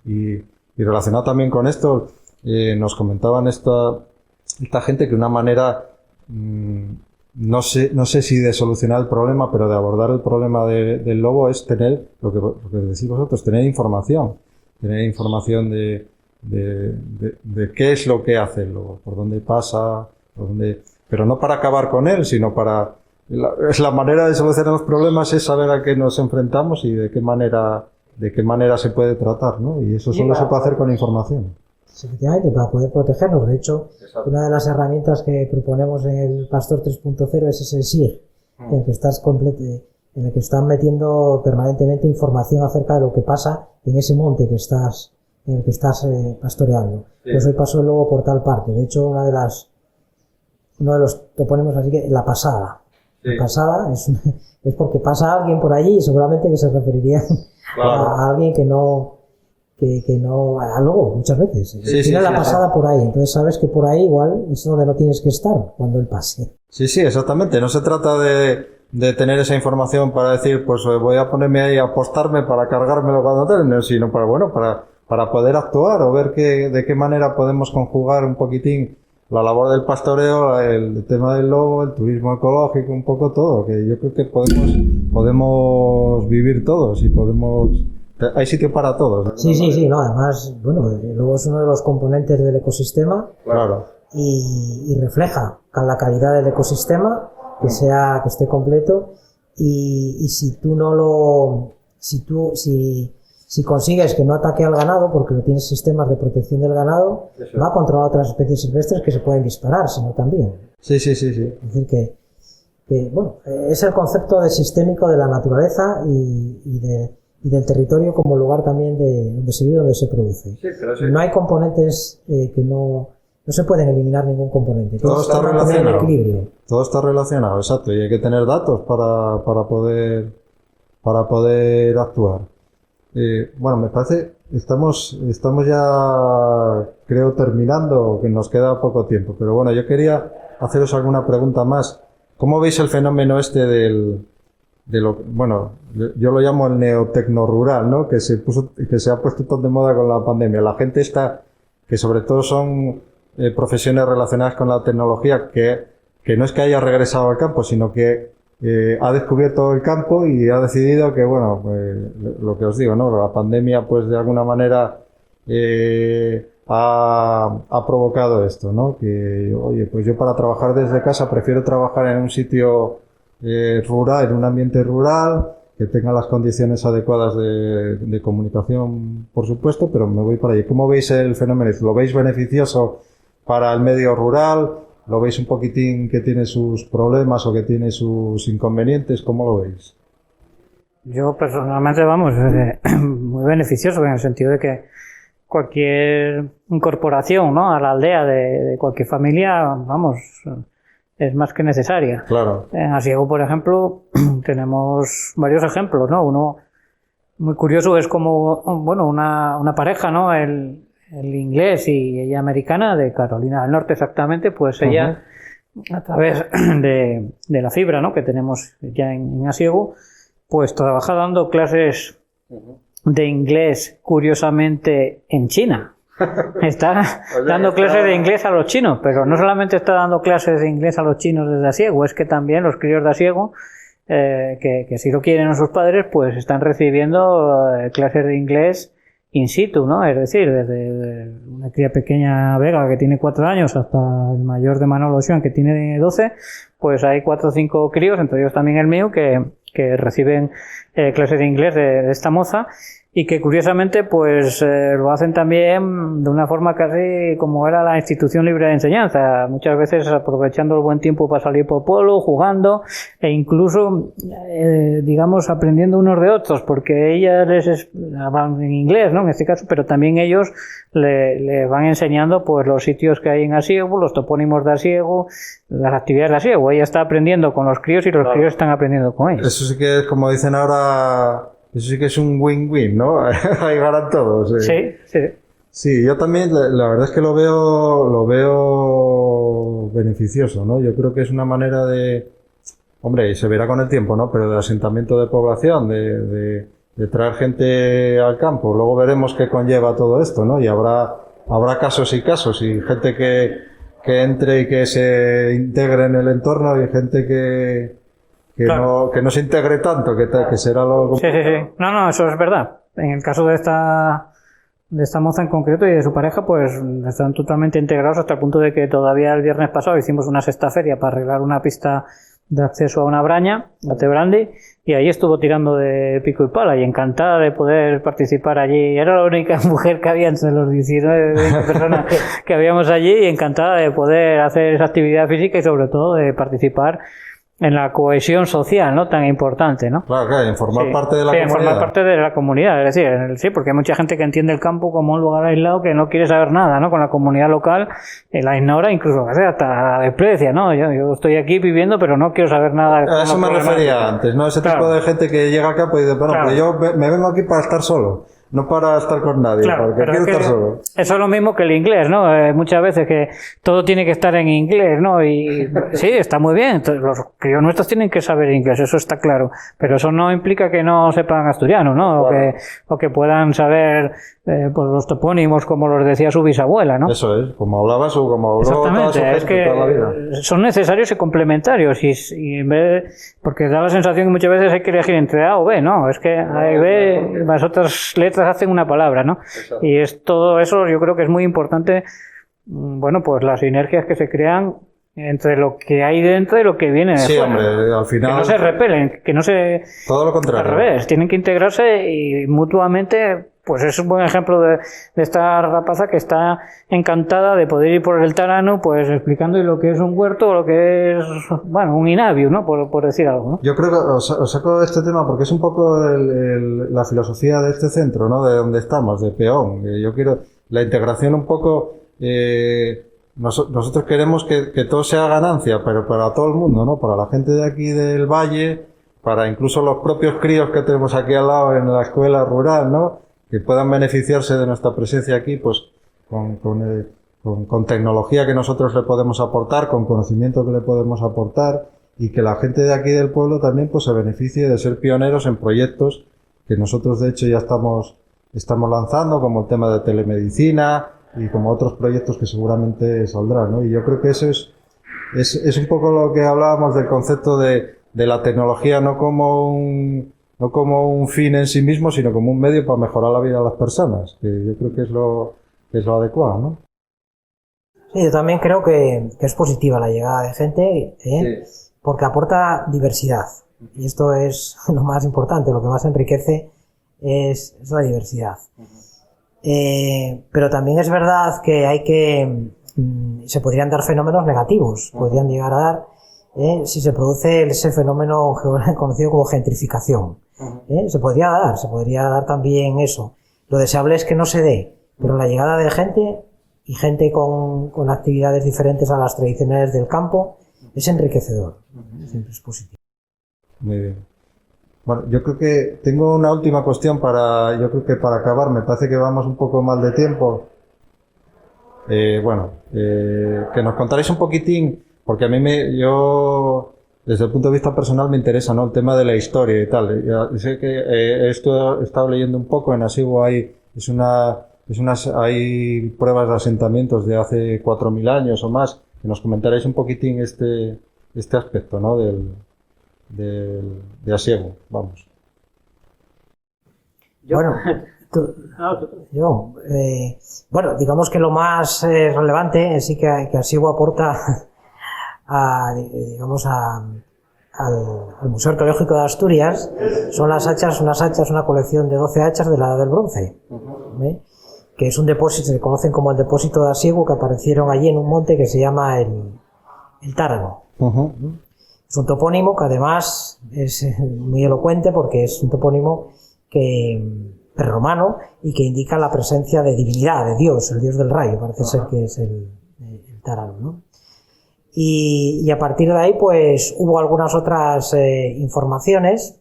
Y relacionado también con esto, nos comentaban esta gente que una manera, no sé si de solucionar el problema, pero de abordar el problema del lobo es tener, lo que decís vosotros, tener información de qué es lo que hace el lobo, por dónde pasa, pero no para acabar con él, sino para... La manera de solucionar los problemas es saber a qué nos enfrentamos y de qué manera se puede tratar, ¿no? Y eso solo se puede hacer con información. Efectivamente, para poder protegernos. De hecho, una de las herramientas que proponemos en el Pastor 3.0 es ese SIG, en el que están metiendo permanentemente información acerca de lo que pasa en ese monte en el que estás pastoreando. Sí. Yo soy paso luego por tal parte. De hecho, uno de los topónimos así que la pasada. Sí. La pasada es porque pasa alguien por allí y seguramente que se referiría a alguien que no a lobo muchas veces. Tiene la pasada por ahí, entonces sabes que por ahí igual es donde no tienes que estar cuando él pase. Sí, exactamente. No se trata de tener esa información para decir, pues voy a ponerme ahí a apostarme para cargármelo cuando tenga, sino para poder actuar o ver de qué manera podemos conjugar un poquitín la labor del pastoreo, el tema del lobo, el turismo ecológico, un poco todo, que yo creo que podemos vivir todos y hay sitio para todos. Sí, no, además, bueno, el lobo es uno de los componentes del ecosistema. Claro. Y refleja la calidad del ecosistema, que esté completo, y si tú no lo, si consigues que no ataque al ganado, porque no tienes sistemas de protección del ganado, va a controlar otras especies silvestres que se pueden disparar, sino también. Sí. Es decir que bueno, es el concepto de sistémico de la naturaleza y del territorio como lugar también de donde se vive, donde se produce. No hay componentes que no se pueden eliminar ningún componente. Todo está relacionado. Todo está relacionado, exacto. Y hay que tener datos para poder actuar. Bueno, me parece, estamos ya, creo, terminando, que nos queda poco tiempo. Pero bueno, yo quería haceros alguna pregunta más. ¿Cómo veis el fenómeno bueno, yo lo llamo el neotecno-rural, ¿no? Que se ha puesto tan de moda con la pandemia. La gente que sobre todo son profesiones relacionadas con la tecnología, que no es que haya regresado al campo, sino que ha descubierto el campo y ha decidido que, bueno, lo que os digo, ¿no? La pandemia, pues de alguna manera ha provocado esto, ¿no? Que, oye, pues yo para trabajar desde casa prefiero trabajar en un sitio rural, en un ambiente rural, que tenga las condiciones adecuadas de comunicación, por supuesto, pero me voy para allí. ¿Cómo veis el fenómeno? ¿Lo veis beneficioso para el medio rural? ¿Lo veis un poquitín que tiene sus problemas o que tiene sus inconvenientes? ¿Cómo lo veis? Yo personalmente, vamos, muy beneficioso en el sentido de que cualquier incorporación, ¿no?, a la aldea de cualquier familia, vamos, es más que necesaria. Claro. En Asiego, por ejemplo, tenemos varios ejemplos, ¿no? Uno muy curioso es como, bueno, una pareja, ¿no? El inglés y ella americana, de Carolina del Norte exactamente, pues ella, a través de la fibra, ¿no?, que tenemos ya en Asiego, pues trabaja dando clases de inglés, curiosamente, en China. Está dando clases de inglés a los chinos, pero no solamente está dando clases de inglés a los chinos desde Asiego, es que también los críos de Asiego, que si lo quieren a sus padres, pues están recibiendo clases de inglés in situ, ¿no? Es decir, desde una cría pequeña Vega que tiene 4 años hasta el mayor de Manolo Ocean que tiene 12, pues hay 4 o 5 críos, entre ellos también el mío, que reciben clases de inglés de esta moza, y que curiosamente pues lo hacen también de una forma casi como era la institución libre de enseñanza, muchas veces aprovechando el buen tiempo para salir por el pueblo, jugando e incluso digamos aprendiendo unos de otros, porque ellas hablan en inglés, ¿no?, en este caso, pero también ellos le van enseñando pues los sitios que hay en Asiego, los topónimos de Asiego, las actividades de Asiego. Ella está aprendiendo con los críos y los críos están aprendiendo con ellos. Eso sí que es, como dicen ahora, eso sí que es un win-win, ¿no? Ahí ganan todos. Sí. Sí, yo también, la verdad es que lo veo beneficioso, ¿no? Yo creo que es una manera de, hombre, se verá con el tiempo, ¿no?, pero de asentamiento de población, de de traer gente al campo. Luego veremos qué conlleva todo esto, ¿no? Y habrá casos y casos, y gente que entre y que se integre en el entorno, y gente que Claro. no se integre tanto, que será lo... Sí, sí, sí. No, eso es verdad. En el caso de esta moza en concreto y de su pareja, pues están totalmente integrados hasta el punto de que todavía el viernes pasado hicimos una sexta feria para arreglar una pista de acceso a una braña, a Tebrandi, y ahí estuvo tirando de pico y pala y encantada de poder participar allí. Era la única mujer que había entre los 19, 20 personas que habíamos allí, y encantada de poder hacer esa actividad física y sobre todo de participar en la cohesión social, ¿no? Tan importante, ¿no? Claro, en formar Sí, parte de la sí, comunidad. en formar parte de la comunidad, es decir, sí, porque hay mucha gente que entiende el campo como un lugar aislado que no quiere saber nada, ¿no? Con la comunidad local, la ignora, incluso hasta la desprecia, ¿no? Yo estoy aquí viviendo, pero no quiero saber nada. A eso me refería antes, ¿no? Ese tipo de gente que llega al campo y dice, bueno, Claro. pues yo me vengo aquí para estar solo, no para estar con nadie, Claro, porque pero quiero es que estar solo. eso es lo mismo que el inglés, ¿no? Muchas veces que todo tiene que estar en inglés, ¿no? Y sí, está muy bien. Entonces, los críos nuestros tienen que saber inglés, eso está claro. Pero eso no implica que no sepan asturiano, ¿no? Claro. O que puedan saber pues los topónimos como los decía su bisabuela, ¿no? Eso es, como hablaba como habló toda su Exactamente, gente es que toda la vida. son necesarios y complementarios, y en vez porque da la sensación que muchas veces hay que elegir entre A o B, ¿no? Es que A y B, las otras letras hacen una palabra, ¿no? Exacto. Y es todo eso, yo creo que es muy importante, bueno, pues las sinergias que se crean entre lo que hay dentro y lo que viene de Sí, fuera. hombre, al Que final no se repelen, que no se... todo lo Al contrario. revés, tienen que integrarse y mutuamente, pues es un buen ejemplo de esta rapaza que está encantada de poder ir por el Tarano, pues explicando lo que es un huerto o lo que es, bueno, un inavio, ¿no? Por decir algo, ¿no? Yo creo que os saco este tema porque es un poco la filosofía de este centro, ¿no? De donde estamos, de Peón. Yo quiero la integración un poco... nosotros queremos que todo sea ganancia, pero para todo el mundo, ¿no? Para la gente de aquí del valle, para incluso los propios críos que tenemos aquí al lado en la escuela rural, ¿no? Que puedan beneficiarse de nuestra presencia aquí, pues con tecnología que nosotros le podemos aportar, con conocimiento que le podemos aportar, y que la gente de aquí del pueblo también pues se beneficie de ser pioneros en proyectos que nosotros de hecho ya estamos lanzando, como el tema de telemedicina y como otros proyectos que seguramente saldrán, ¿no? Y yo creo que eso es un poco lo que hablábamos del concepto de la tecnología, no como un fin en sí mismo, sino como un medio para mejorar la vida de las personas, que yo creo que es lo adecuado, ¿no? Sí, yo también creo que es positiva la llegada de gente, porque aporta diversidad. Y esto es lo más importante, lo que más enriquece es la diversidad. Pero también es verdad que se podrían dar fenómenos negativos, podrían llegar a dar si se produce ese fenómeno conocido como gentrificación. Se podría dar también eso. Lo deseable es que no se dé, pero la llegada de gente y gente con actividades diferentes a las tradicionales del campo es enriquecedor, siempre es positivo. Muy bien. Bueno, yo creo que tengo una última cuestión para acabar. Me parece que vamos un poco mal de tiempo. Que nos contaréis un poquitín, porque a mí yo desde el punto de vista personal me interesa, ¿no? El tema de la historia y tal. Ya sé que he estado leyendo un poco en Asigua, hay pruebas de asentamientos de hace 4.000 años o más. Que nos comentaréis un poquitín este aspecto, ¿no? De Asiego, vamos. Bueno, digamos que lo más relevante sí que Asiego aporta al Museo Arqueológico de Asturias son una colección de 12 hachas de la Edad del Bronce, que es un depósito, se conocen como el depósito de Asiego, que aparecieron allí en un monte que se llama el Tárano. Es un topónimo que además es muy elocuente porque es un topónimo prerromano y que indica la presencia de divinidad, de Dios, el Dios del rayo, parece ser que es el Tárano, ¿no? Y a partir de ahí pues hubo algunas otras informaciones,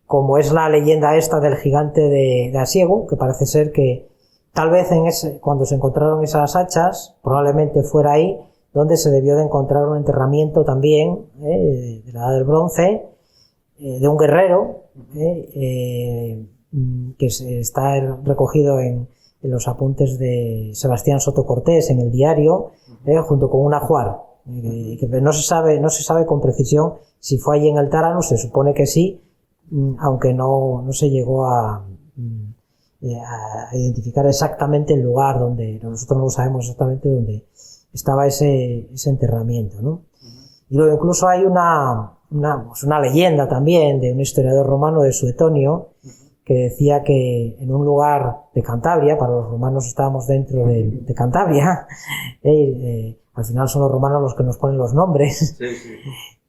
como es la leyenda esta del gigante de Asiego, que parece ser que tal vez cuando se encontraron esas hachas, probablemente fuera ahí donde se debió de encontrar un enterramiento también de la Edad del Bronce, de un guerrero, que está recogido en los apuntes de Sebastián Soto Cortés en el diario, junto con un ajuar, que no se sabe con precisión si fue allí en el Tárano. Se supone que sí, aunque no se llegó a identificar exactamente el lugar donde, nosotros no sabemos exactamente dónde estaba ese enterramiento, ¿no? Y luego incluso hay una leyenda también de un historiador romano, de Suetonio, que decía que en un lugar de Cantabria, para los romanos estábamos dentro de Cantabria, al final son los romanos los que nos ponen los nombres,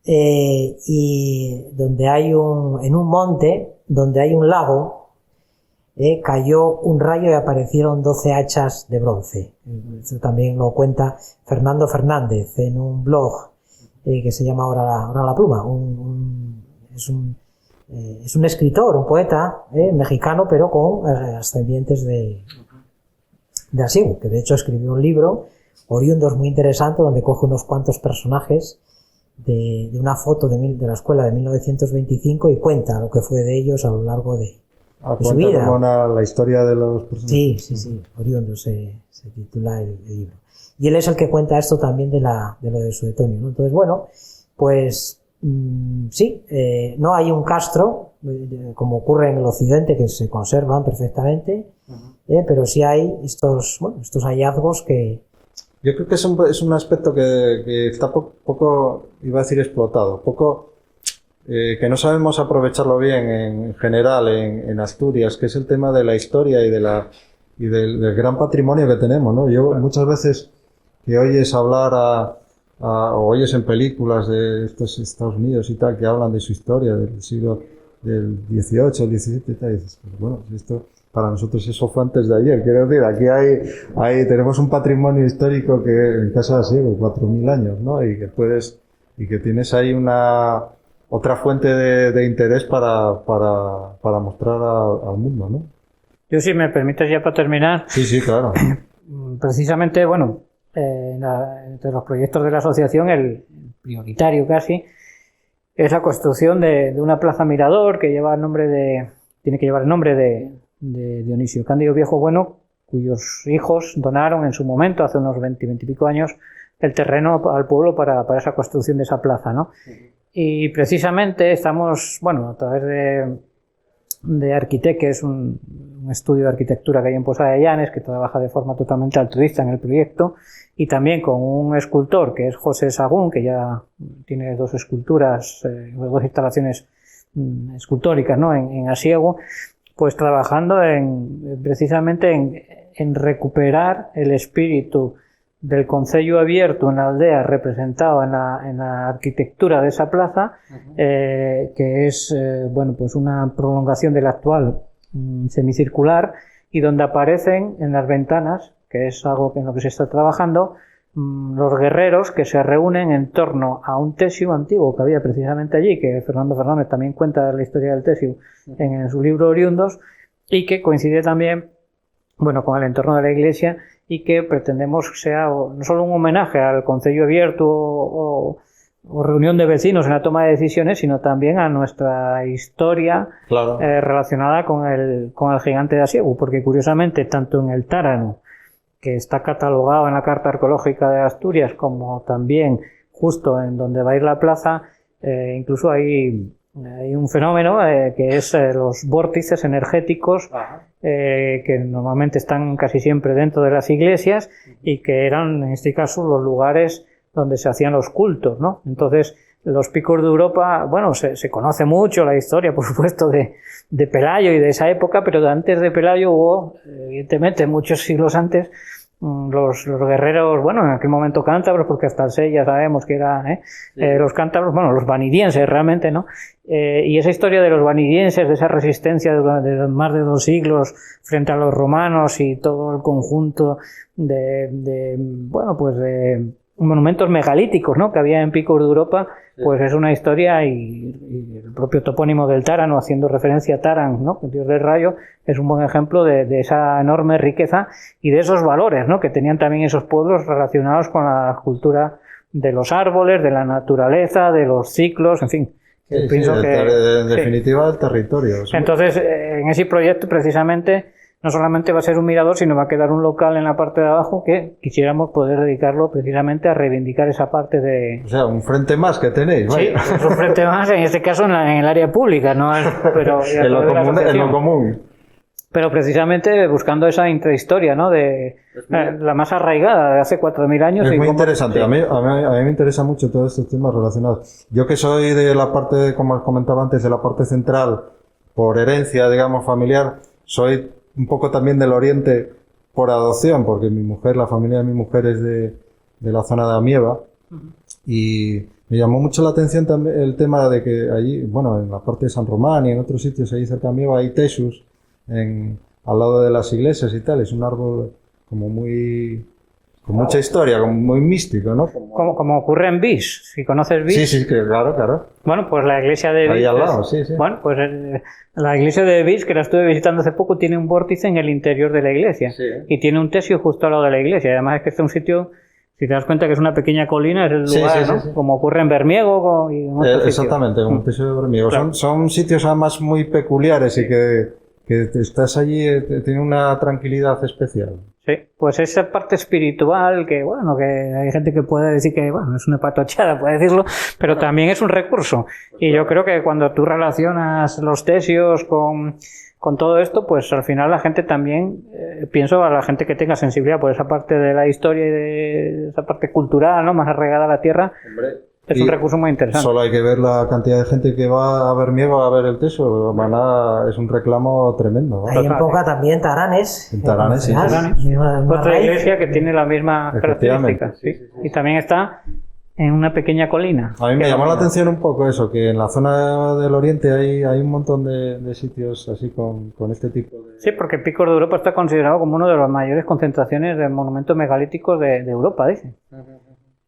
y donde hay en un monte, donde hay un lago, cayó un rayo y aparecieron 12 hachas de bronce. Esto también lo cuenta Fernando Fernández en un blog que se llama Ahora la Pluma. Es un escritor, un poeta mexicano, pero con ascendientes de Asiego, que de hecho escribió un libro, Oriundos, muy interesante, donde coge unos cuantos personajes de una foto de la escuela de 1925 y cuenta lo que fue de ellos a lo largo de su vida. Como la historia de los personajes. Sí, Oriundos se titula el libro. Y él es el que cuenta esto también de lo de Suetonio, ¿no? Entonces, bueno, pues sí, no hay un castro, como ocurre en el occidente, que se conservan perfectamente, pero sí hay estos hallazgos que... Yo creo que es un aspecto que está poco, iba a decir explotado, que no sabemos aprovecharlo bien en general en Asturias, que es el tema de la historia y del gran patrimonio que tenemos, ¿no? Yo muchas veces que oyes hablar o oyes en películas de estos Estados Unidos y tal, que hablan de su historia del siglo del XVIII, el XVII y tal, y dices, pues bueno, esto para nosotros eso fue antes de ayer. Quiero decir, aquí tenemos un patrimonio histórico que en caso de así, 4.000 años, ¿no? Y que tienes ahí otra fuente de interés para mostrar al mundo, ¿no? Yo, si me permites, ya para terminar. Sí, claro. Precisamente, bueno, entre los proyectos de la asociación, el prioritario casi, es la construcción de una plaza mirador que tiene que llevar el nombre de Dionisio Cándido Viejo Bueno, cuyos hijos donaron en su momento, hace unos 20 y pico años, el terreno al pueblo para esa construcción de esa plaza, ¿no? Y precisamente estamos, bueno, a través de Arquitect, que es un estudio de arquitectura que hay en Posada de Llanes, que trabaja de forma totalmente altruista en el proyecto, y también con un escultor que es José Sagún, que ya tiene dos esculturas, dos instalaciones escultóricas, ¿no? en Asiego, pues trabajando precisamente en recuperar el espíritu del concello abierto en la aldea, representado en la arquitectura de esa plaza, que es bueno, pues una prolongación del actual semicircular, y donde aparecen en las ventanas, que es algo en lo que se está trabajando, los guerreros que se reúnen en torno a un tesio antiguo que había precisamente allí, que Fernando Fernández también cuenta la historia del tesio en su libro Oriundos, y que coincide también, bueno, con el entorno de la iglesia, y que pretendemos que sea no solo un homenaje al concello abierto o reunión de vecinos en la toma de decisiones, sino también a nuestra historia, claro, relacionada con el gigante de Asiego, porque curiosamente tanto en el Tárano, que está catalogado en la Carta Arqueológica de Asturias, como también justo en donde va a ir la plaza, incluso hay un fenómeno que es los vórtices energéticos, que normalmente están casi siempre dentro de las iglesias, y que eran en este caso los lugares donde se hacían los cultos, ¿no? Entonces, los picos de Europa, bueno, se conoce mucho la historia, por supuesto, de Pelayo y de esa época, pero antes de Pelayo hubo, evidentemente, muchos siglos antes, los guerreros, bueno, en aquel momento cántabros, porque hasta el 6 ya sabemos que era los cántabros, bueno, los vanidienses realmente, ¿no? Y esa historia de los vanidienses, de esa resistencia de más de 2 siglos frente a los romanos, y todo el conjunto bueno, pues de monumentos megalíticos, ¿no?, que había en picos de Europa, pues es una historia, y el propio topónimo del Tárano, haciendo referencia a Taran, ¿no?, el dios del rayo, es un buen ejemplo de esa enorme riqueza y de esos valores, ¿no?, que tenían también esos pueblos relacionados con la cultura de los árboles, de la naturaleza, de los ciclos, en fin, Pienso que, en definitiva, el territorio. Entonces, en ese proyecto, precisamente, no solamente va a ser un mirador, sino va a quedar un local en la parte de abajo que quisiéramos poder dedicarlo precisamente a reivindicar esa parte de... O sea, un frente más que tenéis. Sí, es un frente más, en este caso en el área pública, ¿no? Pero en lo común. Pero precisamente buscando esa intrahistoria, ¿no? De la más arraigada de hace 4.000 años. Es muy interesante. Sí. A mí me interesa mucho todos estos temas relacionados. Yo que soy de la parte, como os comentaba antes, de la parte central, por herencia, digamos, familiar, soy un poco también del oriente por adopción, porque la familia de mi mujer es de la zona de Amieva. Y me llamó mucho la atención también el tema de que allí, bueno, en la parte de San Román y en otros sitios ahí cerca de Amieva hay tesus, al lado de las iglesias y tal. Es un árbol como con mucha historia, como muy místico, ¿no? Como ocurre en Vis. Si conoces Vis. Sí, claro. Bueno, pues la iglesia de Vis. Ahí al lado, sí. Bueno, pues la iglesia de Vis, que la estuve visitando hace poco, tiene un vórtice en el interior de la iglesia. Sí. Y tiene un tesio justo al lado de la iglesia. Además es que este es un sitio, si te das cuenta que es una pequeña colina, es el lugar, ¿no? Sí. Como ocurre en Bermiego y en otros exactamente, como el tesio de Bermiego. Claro. Son sitios además muy peculiares y que estás allí, tiene una tranquilidad especial. Sí, pues esa parte espiritual que, bueno, que hay gente que puede decir que, bueno, es una patochada, puede decirlo, pero también es un recurso. Y yo creo que cuando tú relacionas los tesios con todo esto, pues al final la gente también, pienso a la gente que tenga sensibilidad por esa parte de la historia y de esa parte cultural, ¿no? Más arraigada a la tierra. Hombre. Es un recurso muy interesante. Solo hay que ver la cantidad de gente que va a Bermiego a ver el tesio. Es un reclamo tremendo, ¿no? Hay en Poca también Taranes. En Taranes, sí. Otra iglesia que tiene la misma característica. Sí. Y también está en una pequeña colina. A mí me llamó la atención un poco eso, que en la zona del oriente hay un montón de sitios así con este tipo de... Sí, porque Picos de Europa está considerado como una de las mayores concentraciones de monumentos megalíticos de Europa, dicen.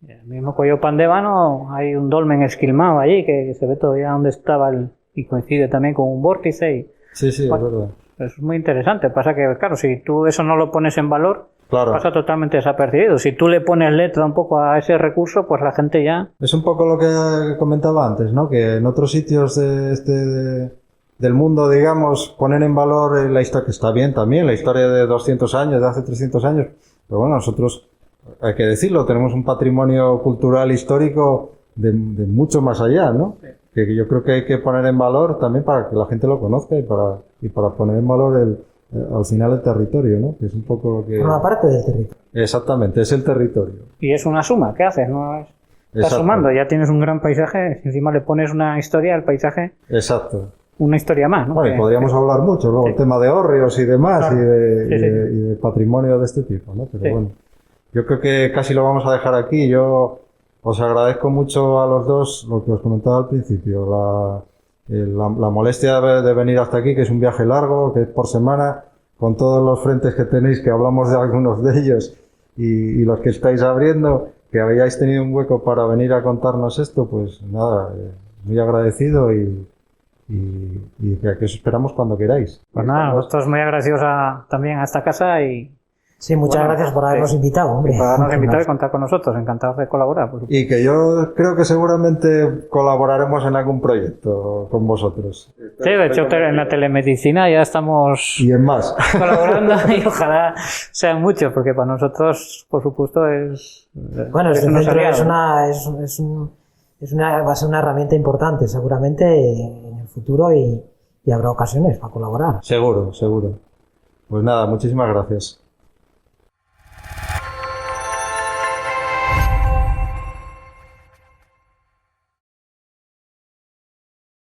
El mismo Coyo Pandévano, hay un dolmen esquilmado allí que se ve todavía donde estaba y coincide también con un vórtice. Sí, bueno, es verdad. Es muy interesante. Pasa que, claro, si tú eso no lo pones en valor, pasa totalmente desapercibido. Si tú le pones letra un poco a ese recurso, pues la gente ya... Es un poco lo que comentaba antes, ¿no? Que en otros sitios del mundo, digamos, ponen en valor la historia, que está bien también, la historia de 200 años, de hace 300 años. Pero bueno, nosotros... Hay que decirlo, tenemos un patrimonio cultural histórico de mucho más allá, ¿no? Sí. Que yo creo que hay que poner en valor también para que la gente lo conozca y para poner en valor al final el territorio, ¿no? Que es un poco lo que... Forma parte del territorio. Exactamente, es el territorio. Y es una suma, ¿qué haces? Estás sumando, ya tienes un gran paisaje, encima le pones una historia al paisaje. Exacto. Una historia más, ¿no? Bueno, y podríamos hablar mucho, luego el tema de hórreos y demás, claro. y de patrimonio de este tipo, ¿no? Pero bueno. Yo creo que casi lo vamos a dejar aquí. Yo os agradezco mucho a los dos lo que os comentaba al principio, la molestia de venir hasta aquí, que es un viaje largo, que es por semana, con todos los frentes que tenéis, que hablamos de algunos de ellos, y los que estáis abriendo, que habíais tenido un hueco para venir a contarnos esto, pues nada, muy agradecido y que os esperamos cuando queráis. Pues nada, nosotros muy agradecidos también a esta casa y... Sí, muchas gracias por habernos invitado, hombre. Por habernos invitado y contar con nosotros, encantados de colaborar. Y que yo creo que seguramente colaboraremos en algún proyecto con vosotros. Sí, de hecho en la telemedicina ya estamos y en más colaborando y ojalá sean muchos, porque para nosotros, por supuesto, es... Bueno, este centro va a ser una herramienta importante, seguramente, en el futuro y habrá ocasiones para colaborar. Seguro. Pues nada, muchísimas gracias.